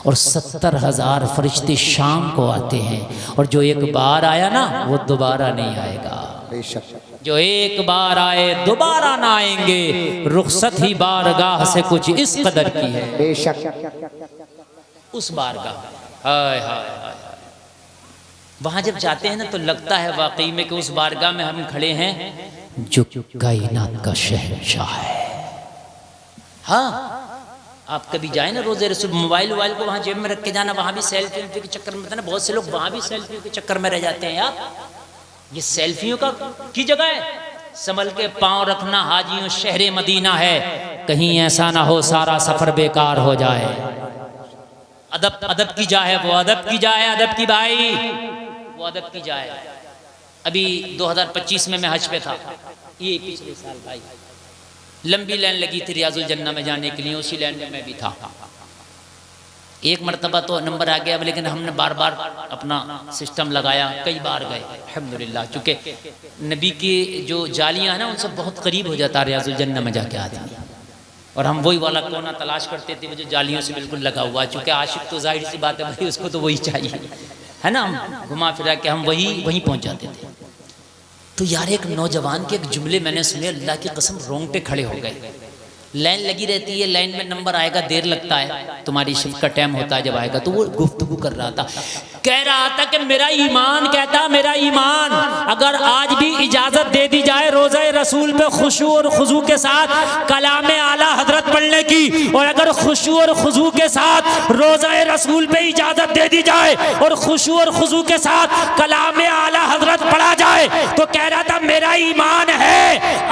और 70,000 फरिश्ते शाम को आते हैं, और जो एक बार आया ना वो दोबारा नहीं आएगा। बेशक जो एक बार आए दोबारा ना आएंगे, रुखसत ही बारगाह से कुछ इस कदर की है। बेशक उस बारगाह, हाय हाय हाय, वहां जब जाते हैं ना तो लगता है वाकई में कि उस बारगाह में हम खड़े हैं जो कायनात का शहंशाह है। हाँ, आप कभी जाए ना रोजे रसूल, मोबाइल को वहां जेब में रख के जाना, वहां भी सेल्फी के चक्कर में, बहुत से लोग वहां भी सेल्फी के चक्कर में रह जाते हैं। यार ये सेल्फियों की जगह है, संभल के पांव रखना, हाजियों शहरे मदीना है, कहीं ऐसा ना हो सारा सफर बेकार हो जाए। अदब की जा है, वो अदब की जा है, अदब की भाई, वो अदब की जा है। अभी 2025 में मैं हज पे था, ये पिछले साल भाई, लंबी लाइन लगी थी रियाजुल जन्ना में जाने के लिए, उसी लाइन में मैं भी था। एक मरतबा तो नंबर आ गया, लेकिन हमने बार बार अपना सिस्टम लगाया, कई बार गए अल्हम्दुलिल्लाह, चूँकि नबी की जो जालियाँ हैं ना उनसे बहुत करीब हो जाता है रियाजुल जन्ना में जाके आदमी, और हम वही वाला कोना तलाश करते थे जो जालियों से बिल्कुल लगा हुआ, चूँकि आशिक तो जाहिर सी बात है भाई, उसको तो वही चाहिए, है ना। हम घुमा फिरा के हम वहीं पहुँच जाते थे। तो यार एक नौजवान के एक जुमले मैंने सुने, अल्लाह की कसम रोंगटे खड़े हो गए। लाइन लगी रहती है, लाइन में नंबर आएगा, देर लगता है, तुम्हारी शिफ्ट का टाइम होता है जब आएगा, तो वो गुफ्तगू कर रहा था, कह रहा था कि मेरा ईमान कहता, मेरा ईमान अगर आज भी इजाजत दे दी जाए रोज़ा रसूल पे खुशू और खुजू के साथ कलामे आला हजरत पढ़ने की, और अगर खुशू और खुजू के साथ रोज़ा रसूल पे इजाजत दे दी जाए और खुशू और खुजू के साथ कलामे आला हजरत पढ़ा जाए, तो कह रहा था मेरा ईमान है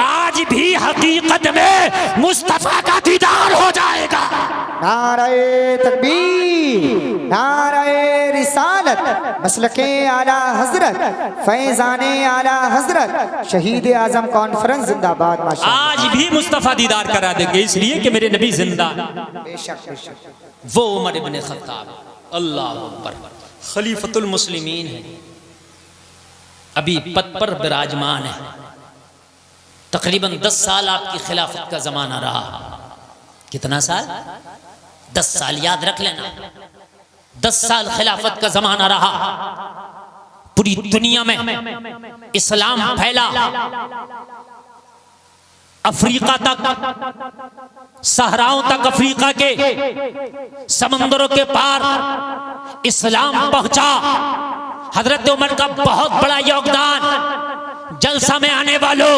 आज भी हकीकत में मुस्तफा का दीदार हो जाएगा। नारे तकबीर, नारे रिसालत, मसलके आला हजरत, फैजाने आला हजरत, शहीद आजम कॉन्फ्रेंस जिंदाबाद। माशाअल्लाह, आज भी मुस्तफा दीदार करा देंगे, इसलिए कि मेरे नबी जिंदा। बेशक बेशक। वो उमर इब्ने खत्ताब, अल्लाह अकबर, खलीफतुल मुस्लिमीन है, अभी पद पर विराजमान है, तकरीबन 10 साल आपकी खिलाफत का जमाना रहा। कितना साल? 10 साल, याद रख लेना, 10 साल खिलाफत का जमाना रहा। पूरी दुनिया में इस्लाम फैला, अफ्रीका तक, सहराओं तक, अफ्रीका के समंदरों के पार इस्लाम पहुंचा। हजरत उमर का बहुत बड़ा योगदान। जलसा में आने वालों,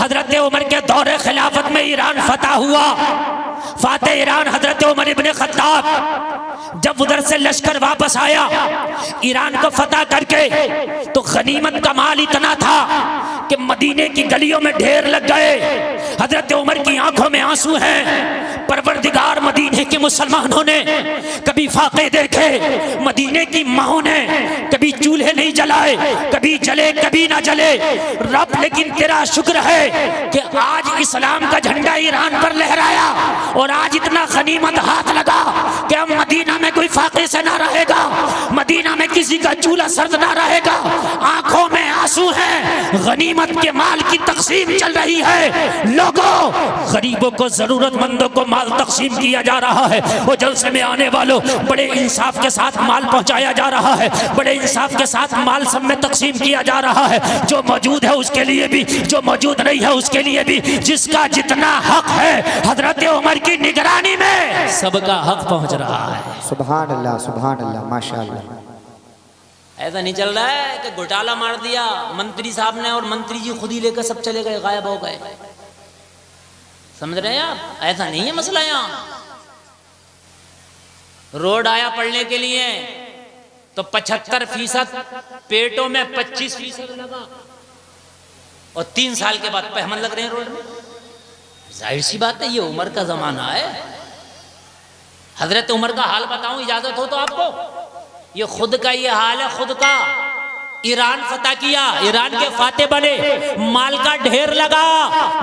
हजरत उमर के दौरे खिलाफत में ईरान फतह हुआ। फाते ईरान हजरत उमर इब्ने खत्ताब जब उधर से लश्कर वापस आया ईरान को फतह करके, तो गनीमत का माल इतना था कि मदीने की गलियों में ढेर लग गए। हजरत उमर की आंखों में आंसू हैं। परवरदिगार मदीने के मुसलमानों ने कभी फाके देखे, मदीने की माओं ने कभी चूल्हे नहीं जलाए, कभी जले कभी ना जले। रब लेकिन तेरा शुक्र है कि आज इस्लाम का झंडा ईरान पर लहराया और आज इतना गनीमत हाथ लगा कि अब मदीना में कोई फाके से ना रहेगा, मदीना में किसी का चूल्हा सर्द ना रहेगा। आंखों में आंसू हैं, गनीमत के माल की तकसीम चल रही है। लोगों, गरीबों को, जरूरतमंदों को माल तकसीम किया जा रहा है। वो जलसे में आने वालों, बड़े इंसाफ के साथ माल पहुंचाया जा रहा है, बड़े इंसाफ के साथ माल सब में तकसीम किया जा रहा है। जो मौजूद है उसके लिए भी, जो मौजूद नहीं है उसके लिए भी, जिसका जितना हक है हजरत उमर की निगरानी में सबका हक पहुंच रहा है। सुभान अल्लाह, सुभान अल्लाह, माशाअल्लाह। ऐसा नहीं चल रहा है कि घोटाला मार दिया मंत्री साहब ने और मंत्री जी खुद ही लेकर सब चले गए, गायब हो गए। समझ रहे हैं आप? ऐसा नहीं है मसला। यहाँ रोड आया पढ़ने के लिए तो 75% पेटों में 25% लगा और 3 साल के बाद पहमन लग रहे हैं रोड में। जाहिर सी बात है, ये उमर का जमाना है। हजरत उमर का हाल बताऊं, इजाजत हो तो आपको? ये खुद का ये हाल है, खुद का। ईरान फतह किया, ईरान के फाते बने, माल का ढेर लगा,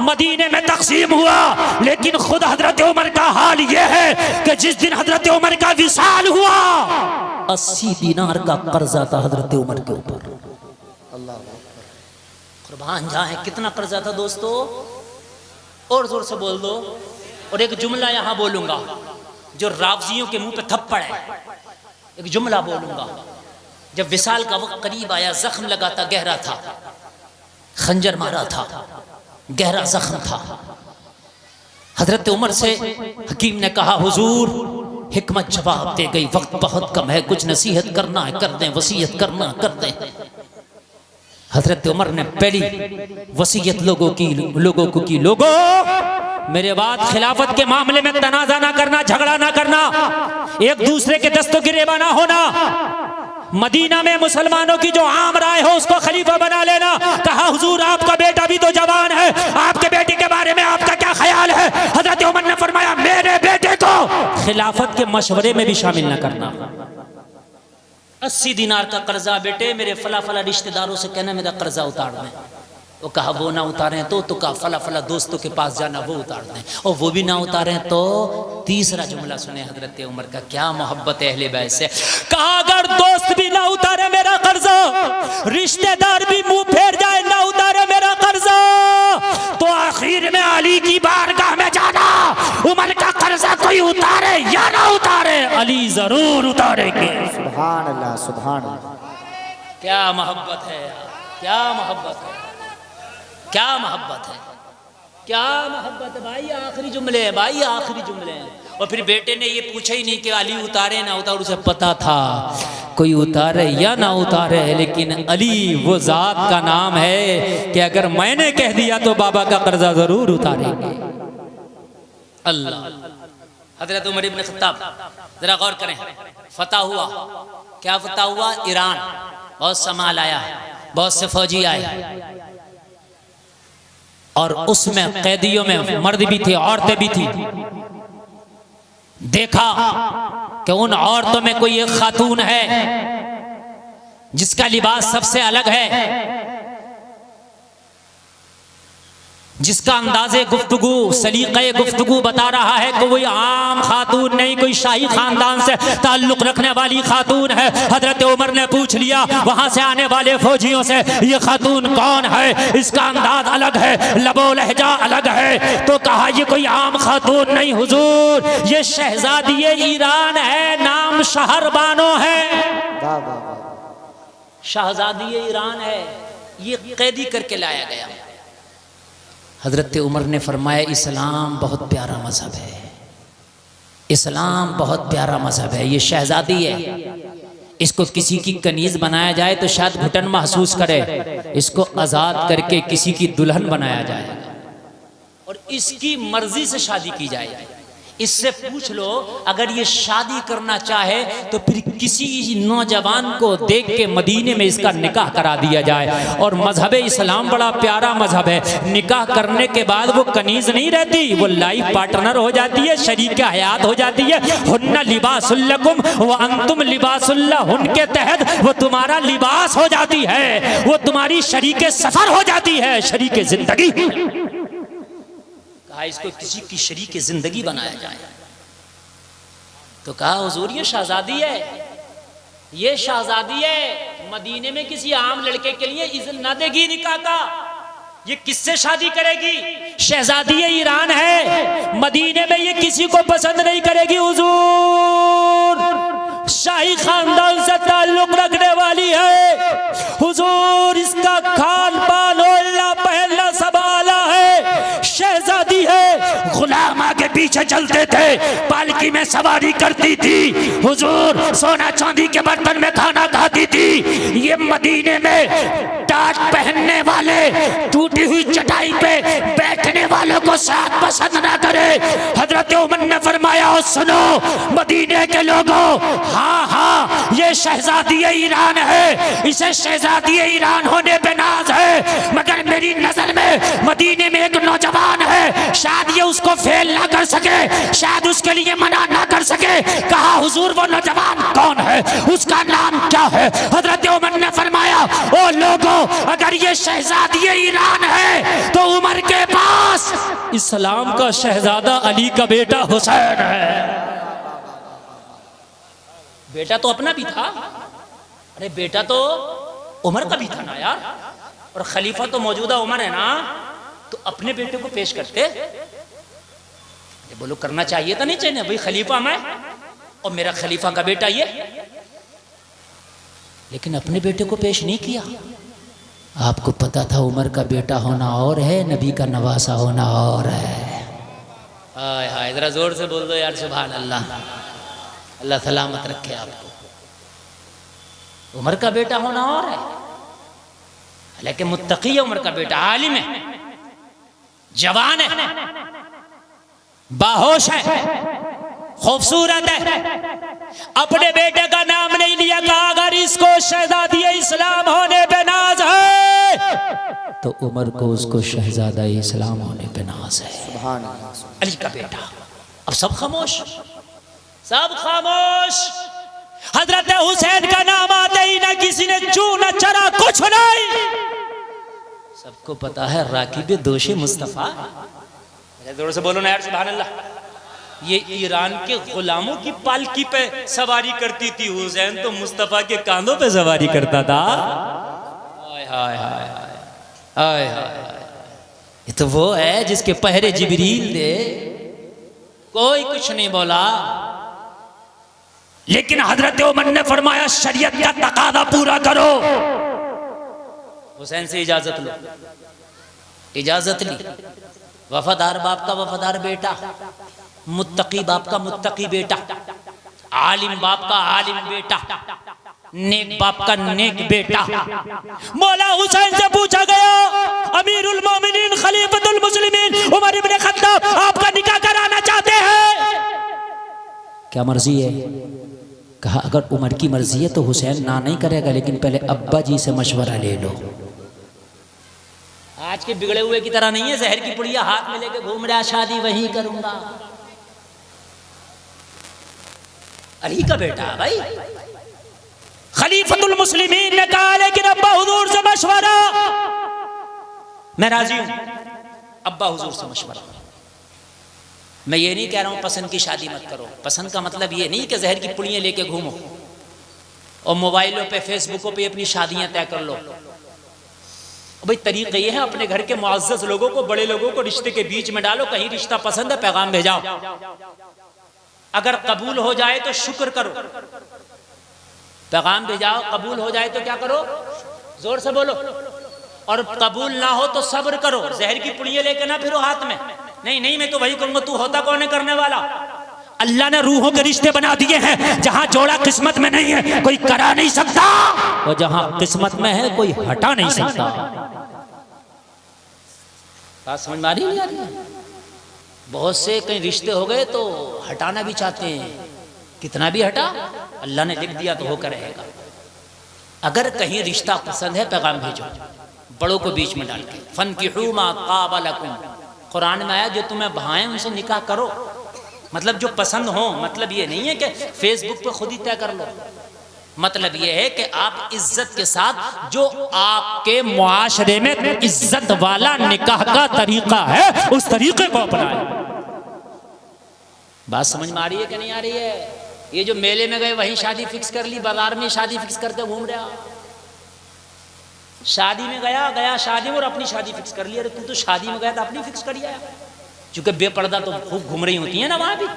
मदीने में तकसीम हुआ, लेकिन खुद हजरत उमर का हाल ये है कि जिस दिन हजरत उमर का विसाल हुआ 80 दीनार का कर्जा था हजरत उमर के ऊपर। कुर्बान जाए, कितना कर्जा था दोस्तों। और जोर से बोल दो। और एक जुमला यहां बोलूंगा, जो रावजियों के मुंह पे थप्पड़ है। एक जुमला बोलूंगा, जब विसाल का वक्त करीब आया, जख्म लगा था, गहरा था, खंजर मारा था, गहरा जख्म था। हजरत उमर से हकीम ने कहा, हुजूर हिकमत जवाब दे गई, वक्त बहुत कम है, कुछ नसीहत करना है कर दें, वसीयत करना कर दें। हजरत उमर ने पहली वसीयत लोगों को की, लोगों मेरे बाद खिलाफत के मामले में तनाजा ना करना, झगड़ा ना करना, एक दूसरे के दस्तों गिरेबा ना होना। मदीना में मुसलमानों की जो आम राय हो उसको खलीफा बना लेना। कहा, हुजूर आपका बेटा भी तो जवान है, आपके बेटे के बारे में आपका क्या ख्याल है? हजरत उमर ने फरमाया, मेरे बेटे को खिलाफत के मशवरे में भी शामिल न करना। 80 दिनार का कर्जा, बेटे मेरे फला फला रिश्तेदारों से कहना मेरा कर्जा उतार दें। वो कहा वो ना उतारें तो कहा फला फला दोस्तों के पास जाना, वो उतार दें, और वो भी ना उतारें तो तीसरा जुमला सुने हजरत उमर का, क्या मोहब्बत है अहले बैत से। कहा, अगर दोस्त भी ना उतारे मेरा कर्जा, रिश्तेदार भी मुंह फेर जाए ना उतारे मेरा कर्जा, तो आखिर में अली की बारगाह में जाना, उमर का कर्जा कोई उतारे या ना उतारे, अली जरूर उतारेंगे। सुभान अल्लाह, सुभान अल्लाह। क्या मोहब्बत है, क्या मोहब्बत है, क्या मोहब्बत है, क्या मोहब्बत है भाई। आखिरी जुमले हैं भाई, आखिरी जुमले हैं। और फिर बेटे ने ये पूछा ही नहीं कि अली उतारे ना उतारे, उसे पता था कोई उतारे या ना उतारे, लेकिन अली वो जात का नाम है कि अगर मैंने कह दिया तो बाबा का कर्जा जरूर उतारेंगे। अल्लाह। हजरत उमर इब्न खत्ताब, जरा गौर करें, फतह हुआ, क्या फतह हुआ? ईरान। बहुत सामान आया, बहुत से फौजी आए, और उसमें कैदियों में मर्द भी थे, औरतें भी थी। देखा कि उन औरतों में कोई एक खातून है जिसका लिबास सबसे अलग है, जिसका अंदाजे गुफ्तगू, सलीक़े गुफ्तगू बता रहा है कि कोई आम खातून नहीं, कोई शाही खानदान से ताल्लुक रखने वाली खातून है। हजरत उमर ने पूछ लिया वहां से आने वाले फौजियों से, ये खातून कौन है? इसका अंदाज अलग है, लबो लहजा अलग है। तो कहा, ये कोई आम खातून नहीं हुजूर, ये शहजादी ईरान है, नाम शहरबानो है। शहजादी ईरान है, ये कैदी करके लाया गया। हजरत उमर ने फरमाया, इस्लाम बहुत प्यारा मजहब है, इस्लाम बहुत प्यारा मजहब है, ये शहजादी है, इसको किसी की कनीज बनाया जाए तो शायद घुटन महसूस करे, इसको आज़ाद करके किसी की दुल्हन बनाया जाए और इसकी मर्जी से शादी की जाए। इससे पूछ लो, अगर ये शादी करना चाहे तो फिर किसी नौजवान को देख के मदीने में इसका निकाह करा दिया जाए। और मजहब इस्लाम बड़ा प्यारा मजहब है, निकाह करने के बाद वो कनीज नहीं रहती, वो लाइफ पार्टनर हो जाती है, शरीक हयात हो जाती है। हुन्ना लिबासुल्लकुम व अंतुम लिबासुल्लहुन के तहत वो तुम्हारा लिबास हो जाती है, वो तुम्हारी शरीके सफर हो जाती है, शरीके जिंदगी। कहा, इसको किसी की शरीक जिंदगी बनाया जाए। तो कहा, हुजूर ये शहजादी है, ये शहजादी है, मदीने में किसी आम लड़के के लिए इज़्न ना देगी निकाह का, ये किससे शादी करेगी? शहजादी ईरान है, मदीने में ये किसी को पसंद नहीं करेगी हुजूर, शाही खानदान से ताल्लुक रखने वाली है हुजूर, इसका खान पान ओढ़ना पहनना सब आला है, शहजादी है, गुलाम आगे पीछे चलते थे, पालकी में सवारी करती थी हुजूर, सोना चांदी के बर्तन में खाना खाती थी। ये मदीने में टाट पहनने वाले, टूटी हुई चटाई पे बैठने वालों को साथ पसंद ना करे। हजरत उमर ने फरमाया, सुनो मदीने के लोगों, हाँ हाँ ये शहजादी ईरान है, इसे शहजादी ईरान होने पे नाज है, मगर मेरी नजर में मदीने में एक नौजवान है, शायद ये उसको फेल ना कर सके, शायद उसके लिए मना ना कर सके। कहा, हुजूर वो नौजवान कौन है, उसका नाम क्या है? हजरत उमर ने फरमाया, ओ लोगों, अगर ये शहजादी ईरान है तो उमर के पास इस्लाम का शहजादा अली का बेटा हुसैन है। बेटा तो अपना भी था, अरे बेटा तो उमर का भी था ना यार, और खलीफा तो मौजूदा उमर है ना, तो अपने बेटे को पेश करते। ये बोलो करना चाहिए था नहीं चाहिए, भाई खलीफा मैं और मेरा खलीफा का बेटा ये, लेकिन अपने बेटे को पेश नहीं किया। आपको पता था उमर का बेटा होना और है, नबी का नवासा होना और है। हाय हाय, जरा जोर से बोल दो यार सुभान अल्लाह। अल्लाह सलामत रखे आपको। उमर का बेटा होना और है, लेकिन मुत्तकी है उमर का बेटा, आलिम है, जवान है, बाहोश है, खूबसूरत है। अपने बेटे का नाम नहीं लिया, कहा अगर इसको शहजादी इस्लाम होने पे नाज है तो उमर को उसको शहजादा इस्लाम होने पे नाज है। सुभान अल्लाह। अली का बेटा। अब सब खामोश, सब खामोश। हजरत हुसैन का नाम आते ही ना किसी ने चू न चरा, कुछ नहीं। सबको पता है राकिब दोषी मुस्तफा। जोर से बोलो ना यार सुभान अल्लाह। ये ईरान के गुलामों की पालकी पे सवारी करती थी, हुसैन तो मुस्तफा के कांधों पे सवारी करता था। हाय हाय हाय हाय हाय, ये तो वो है जिसके पहरे जिब्रील दे, कोई कुछ नहीं बोला। लेकिन हजरत उमर ने फरमाया शरीयत का तकादा पूरा करो। हुसैन से इजाजत लो, इजाजत ली। वफादार बाप का वफादार बेटा, मुत्तकी बाप का मुत्तकी बेटा, आलिम बाप का आलिम बेटा, नेक बाप का नेक बेटा। मौला हुसैन से पूछा गया, अमीरुल मोमिनीन खलीफतुल मुस्लिमीन उमर इब्ने खत्ताब आपका निकाह कराना चाहते हैं, क्या मर्जी है? कहा अगर उमर की मर्जी है तो हुसैन ना नहीं करेगा, लेकिन पहले अब्बा जी से मशवरा ले लो। आज के बिगड़े हुए की तरह नहीं है, जहर की पुड़िया हाथ में लेके घूम रहा, शादी वहीं करूंगा। अली का बेटा भाई, खलीफतुल मुस्लिमीन ने कहा लेकिन अब्बा हुजूर से मशवरा। मैं राजी हूं, अब्बा हुजूर से मशवरा। मैं ये नहीं कह रहा हूं पसंद की शादी मत करो। पसंद का मतलब ये नहीं कि जहर की पुड़ियां लेके घूमो और मोबाइलों पे फेसबुकों पे अपनी शादियां तय कर लो। भाई तरीका ये है, अपने घर के मुअज़्ज़ज़ लोगों को, बड़े लोगों को रिश्ते के बीच में डालो। कहीं रिश्ता पसंद है पैगाम भेजाओ, अगर कबूल हो जाए तो शुक्र करो, पैगाम भेजाओ। कबूल हो जाए तो क्या करो? जोर से बोलो। और कबूल ना हो तो सब्र करो। जहर की पुड़ियां लेके ना फिरो हाथ में। नहीं नहीं, मैं तो वही कहूंगा, तू होता कौन है करने वाला? अल्लाह ने रूहों के रिश्ते बना दिए हैं। जहां जोड़ा किस्मत में नहीं है कोई करा नहीं सकता, और जहां किस्मत में है कोई हटा नहीं सकता। बात समझ में आ रही है? बहुत से कई रिश्ते हो गए तो हटाना भी चाहते हैं, कितना भी हटा, अल्लाह ने लिख दिया तो होकर रहेगा। अगर कहीं रिश्ता पसंद है पैगाम भेजो, बड़ों को बीच में डाल के। फनकिहू मा ताब लकुम, कुरान में आया जो तुम्हें भाएं उनसे निकाह करो। मतलब जो पसंद हो। मतलब ये नहीं है कि फेसबुक पे खुद ही तय कर लो। मतलब ये है कि आप इज्जत के साथ, जो आपके मुआशरे में इज्जत वाला निकाह का तरीका है, उस तरीके को अपनाएं। बात समझ में आ रही है कि नहीं आ रही है? ये जो मेले में गए वहीं शादी फिक्स कर ली, बाजार में शादी फिक्स करके घूम रहा। शादी में गया शादी में और अपनी शादी फिक्स कर ली। अरे तू तो शादी में गया था, अपनी फिक्स कर लिया। क्योंकि बेपर्दा तो खूब घूम रही होती है ना वहां भी,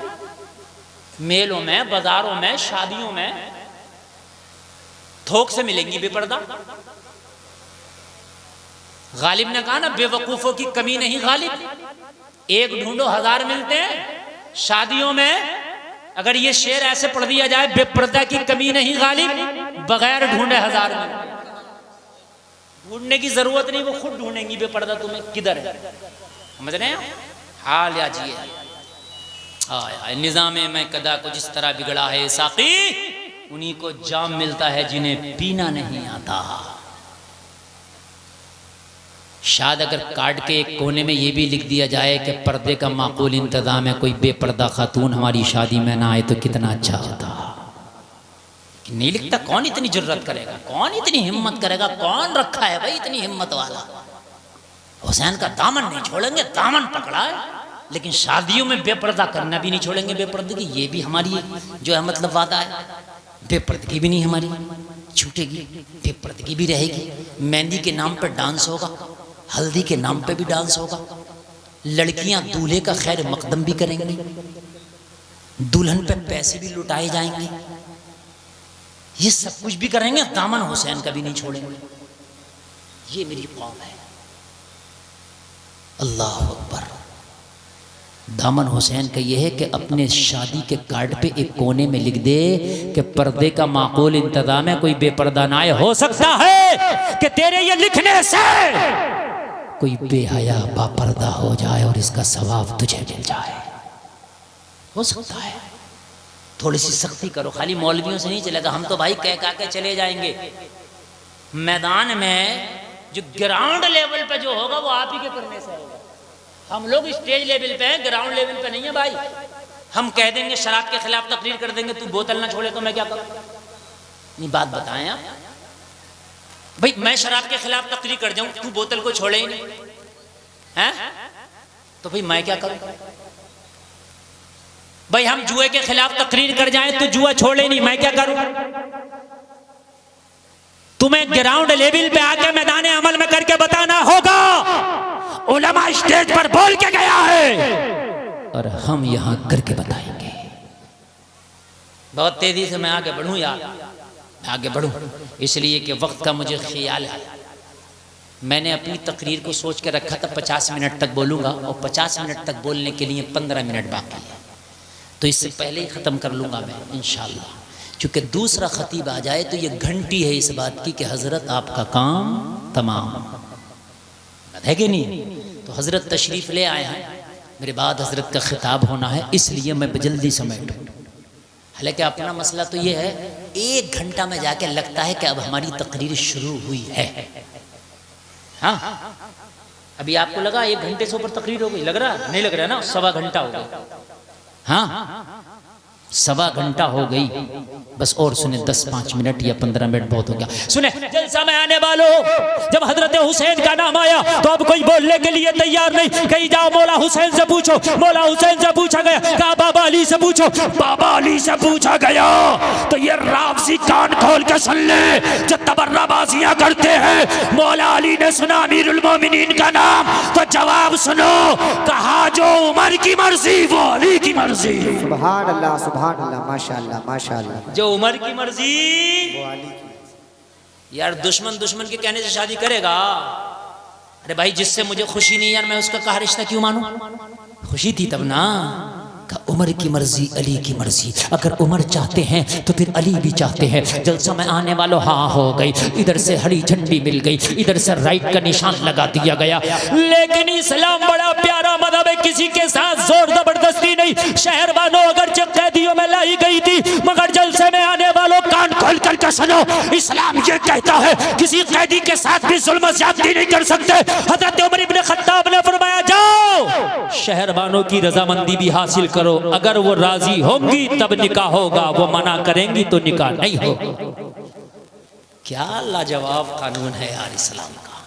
मेलों में, बाजारों में, शादियों में थोक से मिलेंगी बेपर्दा। गालिब ने कहा ना, बेवकूफों की कमी नहीं गालिब, एक ढूंढो हजार मिलते हैं। शादियों में अगर ये शेर ऐसे पढ़ दिया जाए, बेपर्दा की कमी नहीं गालिब, बगैर ढूंढे हजार मिलते। ढूंढने की जरूरत नहीं, वो खुद ढूंढेंगी बेपर्दा तुम्हें किधर है। समझ रहे हैं? हाल या जी है। निज़ामे में कदा को जिस तरह बिगड़ा है साकी, उन्हीं को जाम मिलता है जिन्हें पीना नहीं आता। शायद अगर कार्ड के एक कोने में ये भी लिख दिया जाए कि पर्दे का माकूल इंतजाम है, कोई बेपर्दा खातून हमारी शादी में ना आए तो कितना अच्छा होता। नहीं लिखता, कौन इतनी जुर्रत करेगा, कौन इतनी हिम्मत करेगा, कौन रखा है भाई इतनी हिम्मत वाला? हुसैन का दामन नहीं छोड़ेंगे, दामन पकड़ा है, लेकिन शादियों में बेपर्दा करना भी नहीं छोड़ेंगे। बेपर्दगी ये भी हमारी जो है मतलब वादा है। बेपर्दगी भी नहीं हमारी छूटेगी, बेपर्दगी भी रहेगी। मेहंदी के नाम पर डांस होगा, हल्दी के नाम पे भी डांस होगा, लड़कियां दूल्हे का खैर मकदम भी करेंगी, दुल्हन पे पैसे भी लुटाए जाएंगे, ये सब कुछ भी करेंगे, दामन हुसैन कभी नहीं छोड़ेंगे। ये मेरी कौम है। अल्लाह अकबर। दामन हुसैन का यह है कि अपने शादी के कार्ड पे एक कोने में लिख दे कि पर्दे का माकूल इंतजाम है, कोई बेपर्दा ना आए। हो सकता है कि तेरे ये लिखने से कोई बेहया बापर्दा हो जाए और इसका सवाब तुझे मिल जाए। हो सकता है। थोड़ी सी सख्ती करो, खाली मौलवियों से नहीं चलेगा। हम तो भाई कह के चले जाएंगे। मैदान में जो ग्राउंड लेवल पे जो होगा वो आप ही के करने से होगा। हम लोग स्टेज लेवल पे हैं, ग्राउंड लेवल पे नहीं है भाई। हम कह देंगे शराब के खिलाफ तकरीर कर देंगे, तू बोतल ना छोड़े तो मैं क्या करूं? नहीं, बात बताएं आप भाई। मैं शराब के खिलाफ तकरीर कर जाऊं, तू बोतल को छोड़े ही नहीं है, तो भाई मैं क्या करूं? भाई हम जुए के खिलाफ तकरीर कर जाएं तो जुआ छोड़े नहीं, मैं क्या करूं? तुम्हें ग्राउंड लेवल पे आके मैदान अमल में करके बताना होगा। उलमा स्टेज पर बोल के गया है और हम यहां करके बताएंगे। बहुत तेजी से मैं आगे बढ़ूं यार, मैं आगे बढ़ूं इसलिए कि वक्त का मुझे ख्याल है। मैंने अपनी तकरीर को सोच के रखा था 50 मिनट तक बोलूंगा और 50 मिनट तक बोलने के लिए 15 मिनट बाकी है, तो इससे पहले ही ख़त्म कर लूँगा मैं इंशाअल्लाह। क्योंकि दूसरा ख़तीब आ जाए तो ये घंटी है इस बात की कि हज़रत आपका काम तमाम है कि नहीं। तो हज़रत तशरीफ़ ले आए हैं, मेरे बाद हज़रत का ख़िताब होना है, इसलिए मैं जल्दी समेटूँ। हालांकि अपना मसला तो ये है, 1 घंटा में जाके लगता है कि अब हमारी तकरीर शुरू हुई है। हाँ, अभी आपको लगा 1 घंटे से ऊपर तकरीर हो गई? लग रहा नहीं? लग रहा है ना? 1.25 घंटा हो गया। हाँ, 1.25 घंटा हो गई। बस और सुने 10-5 मिनट या 15 मिनट बहुत हो गया। सुने जलसा में आने वालों, जब हजरत हुसैन का नाम आया तो अब कोई बोलने के लिए तैयार नहीं। कहीं जाओ मौला हुसैन से पूछो, मौला हुसैन से पूछा गया। कहा बाबा अली से पूछो, बाबा अली से पूछा गया। तो ये रावसी कान खोल के सुन ले जो तबर्राबाजियां करते हैं। मौला अली ने सुना अमीरुल मोमिनीन का नाम तो जवाब सुनो, कहा जो उमर की मर्जी वो अली की मर्जी। सुभान अल्लाह, सुभान अल्लाह, माशाअल्लाह, माशाअल्लाह। जो उमर की मर्जी यार, दुश्मन के कहने से शादी करेगा? अरे भाई जिससे मुझे खुशी नहीं यार, मैं उसका कहा रिश्ता क्यों मानूं? खुशी थी तब ना। का उमर की मर्जी अली की मर्जी। अगर उमर चाहते हैं तो फिर अली भी चाहते हैं। जलसा में आने वालों हाँ हो गई। इधर से हरी झंडी मिल गई, इधर से राइट का निशान लगा दिया गया। लेकिन इस्लाम बड़ा प्यारा मजहब है, किसी के साथ जोर जबरदस्ती नहीं। शहरबानों अगर कैदियों में लाई गई थी, मगर जलसे में आने वालों कान खोल कर सुनो, इस्लाम ये कहता है किसी कैदी के साथ भी जुल्म ज्यादती नहीं कर सकते। हजरत उमर इब्ने खत्ताब ने फरमाया जाओ शहरबानों की रजामंदी भी हासिल करो, अगर वो राजी होंगी तब निकाह होगा, वो मना करेंगी तो निकाह नहीं होगा। क्या लाजवाब कानून है यार इस्लाम का,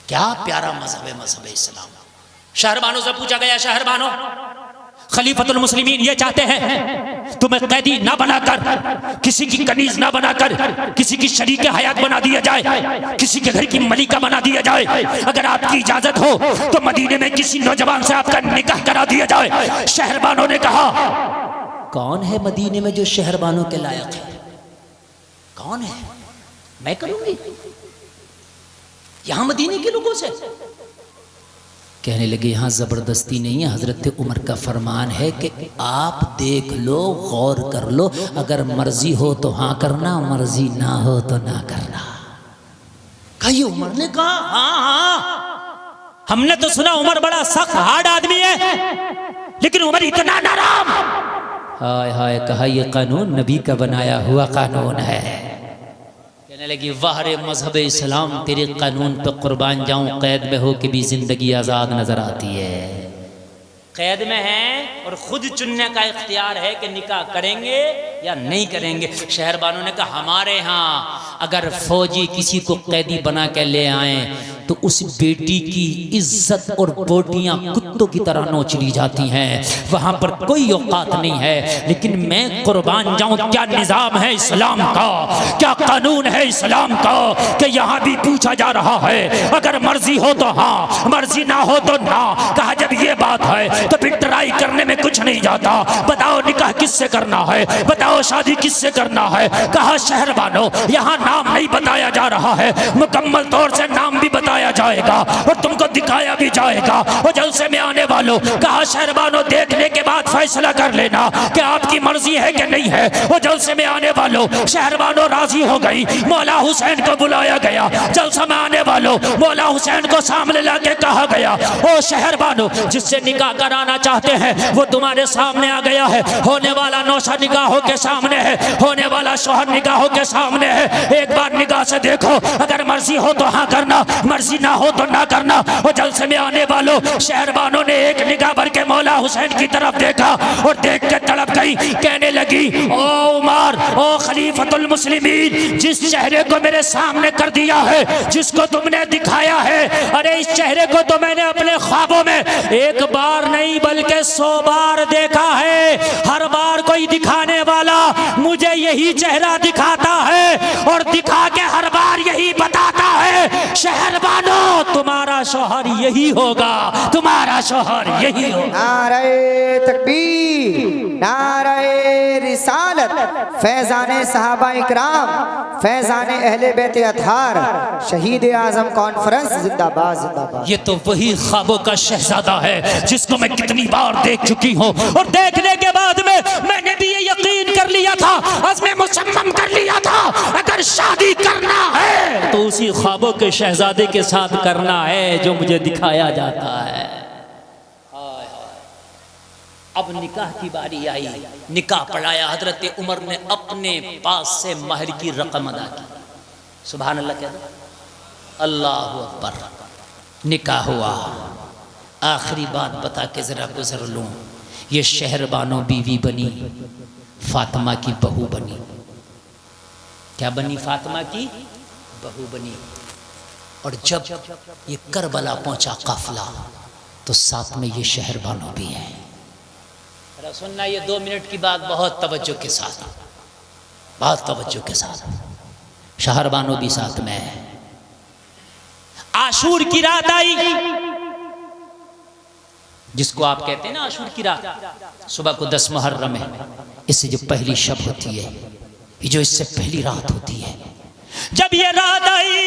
क्या प्यारा मजहब है मजहब इस्लाम। शहरबानों से पूछा गया, शहरबानों खलीफतुल मुस्लिमीन ये चाहते हैं तुम्हें कैदी ना बनाकर, किसी की कनीज ना बनाकर, किसी की शरीक हयात बना दिया जाए, किसी के घर की मलिका बना दिया जाए। अगर आपकी इजाजत हो तो मदीने में किसी नौजवान से आपका निकाह करा दिया जाए। शहरबानों ने कहा कौन है मदीने में जो शहरबानों के लायक है? कौन है? मैं करूंगी यहां मदीने के लोगों से। कहने लगे यहाँ ज़बरदस्ती नहीं है, हज़रत उमर का फरमान है कि आप देख लो, गौर कर लो, अगर मर्जी हो तो हाँ करना, मर्जी ना हो तो ना करना। कही उमर ने कहा हाँ हाँ, हमने तो सुना उमर बड़ा सख्त हार्ड आदमी है, लेकिन उमर इतना नरम। हाय हाय, कहा ये कानून नबी का बनाया हुआ कानून है। कहने लगी वाह रे मजहब इस्लाम, तेरे कानून पे कुर्बान जाऊं, कैद में हो के भी जिंदगी आज़ाद नजर आती है। कैद में है और खुद चुनने का इख्तियार है कि निकाह करेंगे या नहीं करेंगे। शहरबानों ने कहा हमारे यहाँ अगर फौजी किसी को कैदी बना के ले आए तो उस बेटी की इज्जत और बोटियां कुत्तों की तरह नोच ली जाती हैं, वहां पर कोई औकात नहीं है। लेकिन मैं कुर्बान जाऊं, क्या निजाम है इस्लाम का, क्या कानून है इस्लाम का कि यहाँ भी पूछा जा रहा है, अगर मर्जी हो तो हाँ, मर्जी ना हो तो ना। कहा जब ये बात है तो फिर ट्राई करने में कुछ नहीं जाता। बताओ निकाह किससे करना है, बताओ शादी किससे करना है। कहा शहरबानो, यहाँ नाम नहीं बताया जा रहा है, मुकम्मल तौर से नाम भी बताया जाएगा और तुमको दिखाया भी जाएगा। वो जलसे में आने वालों, कहा शहरबानो देखने के बाद फैसला कर लेना कि आपकी मर्जी है कि नहीं है। वो जलसे में आने वालों, शहरबानो राजी हो गई, मौला हुसैन को बुलाया गया। जलसा में आने वालों, मौला हुसैन को सामने लाके कहा गया, ओ शहरबानो जिससे निकाह कराना चाहते हैं वो तुम्हारे सामने आ गया है। होने वाला नौशा निगाहों के सामने है, होने वाला शौहर निगाहों के सामने है। एक बार निगाह से देखो, अगर मर्जी हो तो हाँ करना, मर्जी ना हो तो ना करना। वो जलसे में आने वालों, शहरबानों ने एक निगाह भर के मौला हुसैन की तरफ देखा और देख के तड़प गई। कहने लगी, ओ उमर, ओ खलीफतुल मुस्लिमीन, जिस चेहरे को मेरे सामने कर दिया है, जिसको तुमने दिखाया है, अरे इस चेहरे को तो मैंने अपने ख्वाबों में एक बार नहीं बल्कि 100 बार देखा है। हर बार कोई दिखाने वाला मुझे यही चेहरा दिखाता है और दिखा के हर बार यही बताता है, शहरबानो तुम्हारा शौहर यही होगा, तुम्हारा शौहर यही होगा। नारे तकबीर, नारे रिसालत, फैजाने सहाबा इकराम, फैजाने अहले बैत अतहार, शहीद आजम कॉन्फ्रेंस जिंदाबाद जिंदाबाद। ये तो वही ख्वाबों का शहजादा है जिसको मैं कितनी बार देख चुकी हूँ और देखने के बाद में मैंने भी ये यकीन कर लिया था, अज़्म मुसम्मम कर लिया था, अगर शादी करना है तो उसी ख्वाबों के शहजादे के साथ करना है जो मुझे दिखाया जाता है। अब निकाह की बारी आई, निकाह पढ़ाया। हजरत उमर ने अपने पास से महर की रकम अदा की। सुभान अल्लाह कह दो, अल्लाहु अकबर। निकाह हुआ। आखिरी बात बता के जरा गुजर लूं, ये शहरबानो बीवी बनी, फातिमा की बहू बनी। क्या बनी? फातिमा की बहू बनी। और जब ये करबला पहुंचा काफिला तो साथ में ये शहरबानो भी है। सुनना, ये 2 मिनट की बात बहुत तवज्जो के साथ, बहुत तवज्जो के साथ। शहरबानो भी साथ में है। आशूर की रात आई, जिसको आप कहते हैं ना आशूर की रात। सुबह को 10 मुहर्रम है, इससे जो पहली शब होती है, ये जो इससे पहली रात होती है, जब ये रात आई,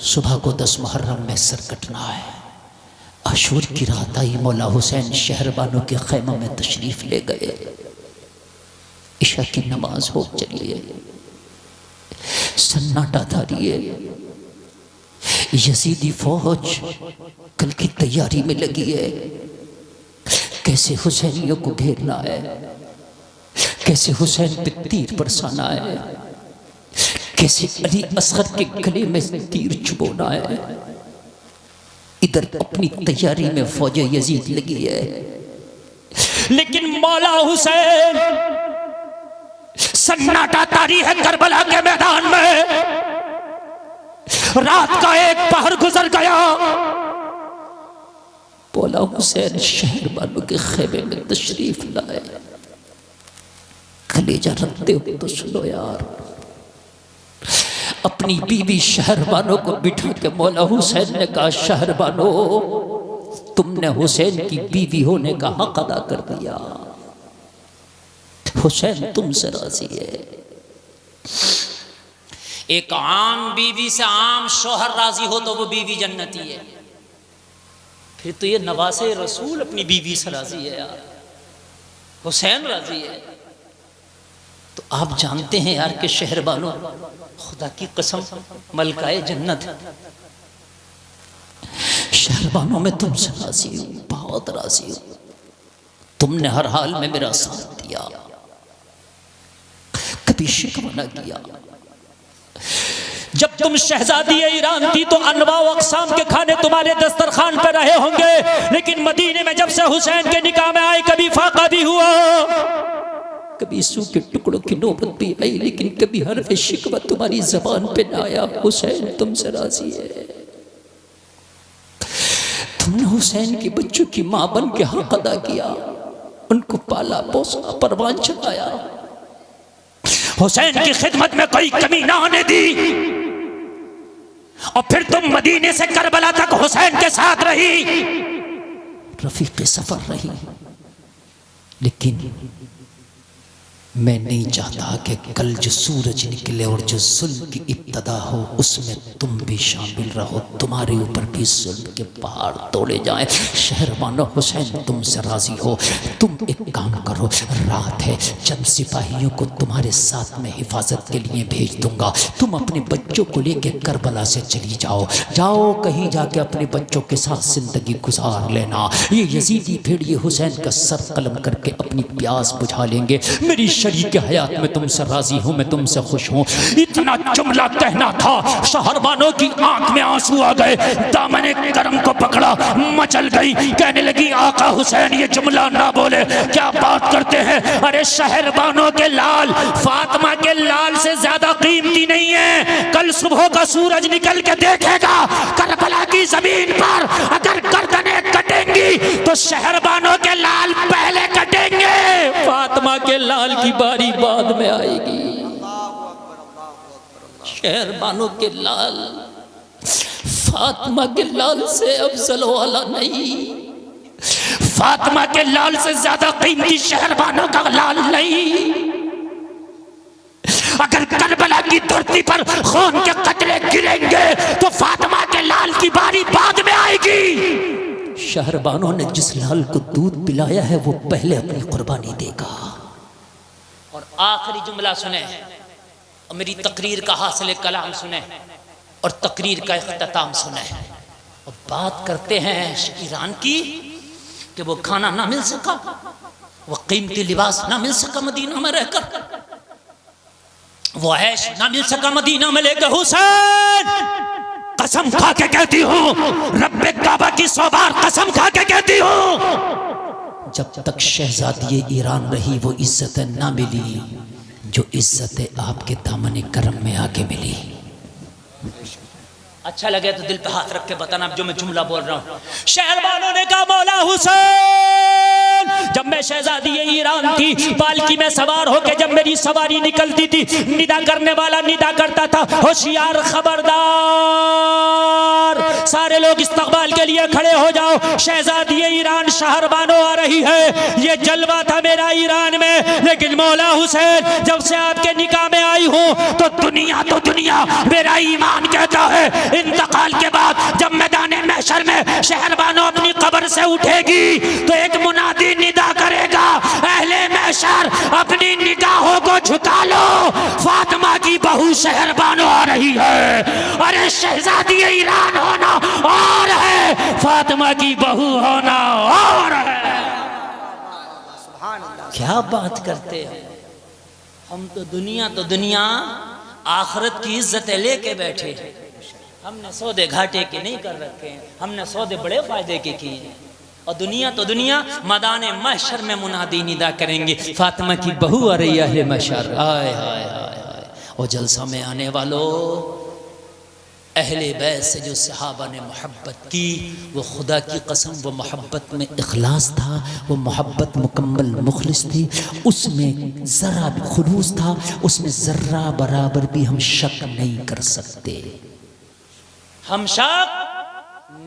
सुबह को 10 मुहर्रम में सर कटना है। आशूर की रात आई, मौला हुसैन शहरबानों के खैमा में तशरीफ ले गए। इशा की नमाज हो चली है, सन्नाटा धारी है। यजीदी फौज कल की तैयारी में लगी है, कैसे हुसैनियों को घेरना है, कैसे हुसैन पे तीर बरसाना है, कैसे अली असगर के गले में तीर चुबोना है। इधर अपनी तैयारी में फौज यजीद लगी है, लेकिन मौला हुसैन सन्नाटा तारी है करबला के मैदान में। रात का एक पहर गुजर गया, मौला हुसैन शहरबानों के खेमे में तशरीफ लाए। कलेजा रखते हो तो सुनो यार, अपनी बीवी शहरबानों को बिठा के मौला हुसैन ने कहा, शहरबानो तुमने हुसैन की बीवी होने का हक अदा कर दिया, हुसैन तुमसे राजी है। एक आम बीवी से आम शौहर राजी हो तो वो बीवी जन्नती है, फिर तो ये नवासे रसूल अपनी बीवी से राजी है यार, हुसैन राजी है। तो आप जानते हैं यार कि शहरबानो खुदा की कसम मलकाए जन्नत। शहरबानो में तुमसे राजी हूं, बहुत राजी हूं, तुमने हर हाल में मेरा साथ दिया, कभी शिकवा न किया। जब तुम शहजादी ईरान थी तो अनवा अक़साम के खाने तुम्हारे दस्तरखान पर रहे होंगे, लेकिन मदीने में जब से हुसैन के निकाह में आए कभी फाका भी हुआ, कभी सूखे टुकड़ों की नौबत भी आई, लेकिन कभी हर्फ शिकवा तुम्हारी जबान पे ना आया। हुसैन तुमसे राजी है। तुमने हुसैन के बच्चों की माँ बन के हक अदा किया, उनको पाला पोसा परवान चढ़ाया। हुसैन की खिदमत में कोई कमी ना आने दी। और फिर तुम मदीने से करबला तक हुसैन के साथ रही, रफीक सफर रही। लेकिन मैं नहीं चाहता कि कल जो सूरज निकले और जो जुल्म की इब्तदा हो उसमें तुम भी शामिल रहो, तुम्हारे ऊपर भी जुल्म के पहाड़ तोड़े जाएं। शहरबानो हुसैन तुमसे राजी हो, तुम एक काम करो, रात है, चंद सिपाहियों को तुम्हारे साथ में हिफाजत के लिए भेज दूंगा। तुम अपने बच्चों को लेके करबला से चली जाओ, जाओ कहीं जाके अपने बच्चों के साथ जिंदगी गुजार लेना। ये यजीदी भेड़िए हुसैन का सर कलम करके अपनी प्यास बुझा लेंगे। मेरी शरीक हयात में तुमसे राजी हूँ, मैं तुमसे खुश हूँ। इतना जुमला कहना था, शहरबानों की आंख में आंसू आ गए, दामने करम को पकड़ा, मचल गई। कहने लगी आका हुसैन ये जुमला ना बोले, क्या बात करते हैं। अरे शहरबानों के लाल फातिमा के लाल से ज्यादा कीमती नहीं है। कल सुबह का सूरज निकल के देखेगा करबला की जमीन पर अगर गर्दनें कटेंगी तो शहरबानों के लाल पहले कटेंगे, फातिमा के लाल की बारी बाद में आएगी। शहरबानों के लाल फातिमा के लाल से अफजल वाला नहीं, फातिमा के लाल से ज्यादा कीमती शहरबानों का लाल नहीं। अगर करबला की धरती पर खून के कतरे गिरेंगे तो फातिमा के लाल की बारी बाद में आएगी। शहरबानों ने जिस लाल को दूध पिलाया है वो पहले अपनी कुर्बानी देगा। और आखिरी जुमला सुने और मेरी तकरीर का हासिल कलाम सुने और तकरीर का इख्तिताम सुने। और बात करते हैं ईरान की कि वो खाना ना मिल सका, वो कीमती लिबास ना मिल सका मदीना में रहकर, वो ऐश ना मिल सका मदीना में लेकर। हुसैन कसम खा के कहती हूँ, रब्बे काबा की 100 बार कसम खा के कहती हूँ, जब तक शहजादी ईरान रही वो इज्जत ना मिली जो इज्जत आपके दामन करम में आके मिली। अच्छा लगे तो दिल पे हाथ रख के बताना जो मैं जुमला बोल रहा हूँ। शहरबानों ने कहा मौला हुसैन, जब मैं शहजादी ईरान थी, पालकी में सवार होके जब मेरी सवारी निकलती थी, निदा करने वाला निदा करता था, होशियार खबरदार, सारे लोग इस्तकबाल के लिए खड़े हो जाओ, शहजादी ईरान शहरबानों आ रही है। ये जलवा था मेरा ईरान में, लेकिन मौला हुसैन जब से आपके निकाह में आई हूँ तो दुनिया मेरा ईमान कहता है इंतकाल के बाद जब मैदाने महशर में शहरबानों अपनी कब्र से उठेगी तो एक मुनादी निदा करेगा, अहले महशर अपनी निगाहों को झुका लो, फातिमा की बहू शहरबानों आ रही है। अरे शहजादी ईरान होना और है, फातिमा की बहू होना और है। क्या बात करते हैं हम, तो दुनिया आखिरत की इज्जत लेके बैठे हैं। हमने सौदे घाटे के नहीं कर रखे हैं, हमने सौदे बड़े फायदे के किए हैं। और दुनिया मैदाने महशर में मुनादी निदा करेंगे, फातिमा की बहू आ रही है महशर। आय हाय हाय हाय। और जलसा में आने वालों, अहले बैत से जो सहाबा ने मोहब्बत की, वो खुदा की कसम वो मोहब्बत में इखलास था, वो मोहब्बत मुकम्मल मुखलिस थी, उसमें ज़रा भी खुलूस था, उसमें ज़र्रा बराबर भी हम शक नहीं कर सकते, हम शक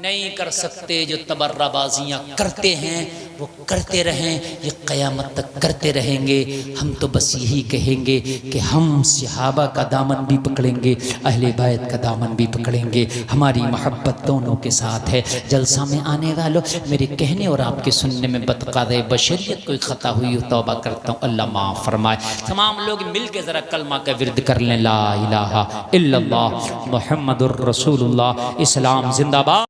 नहीं कर सकते। जो तबर्राबाजियाँ करते हैं वो करते रहें, ये क़यामत तक करते रहेंगे। हम तो बस यही कहेंगे कि हम सहाबा का दामन भी पकड़ेंगे, अहले बैत का दामन भी पकड़ेंगे, हमारी मोहब्बत दोनों के साथ है। जलसा में आने वालों, मेरे कहने और आपके सुनने में बतक़ादे बशरियत कोई ख़ता हुई हो तौबा करता हूँ, अल्लाह माफ़ फरमाए। तमाम लोग मिल के ज़रा कलमा का विर्द कर लें, ला इलाहा इल्लल्लाह मुहम्मदुर रसूलुल्लाह, इस्लाम जिंदाबाद।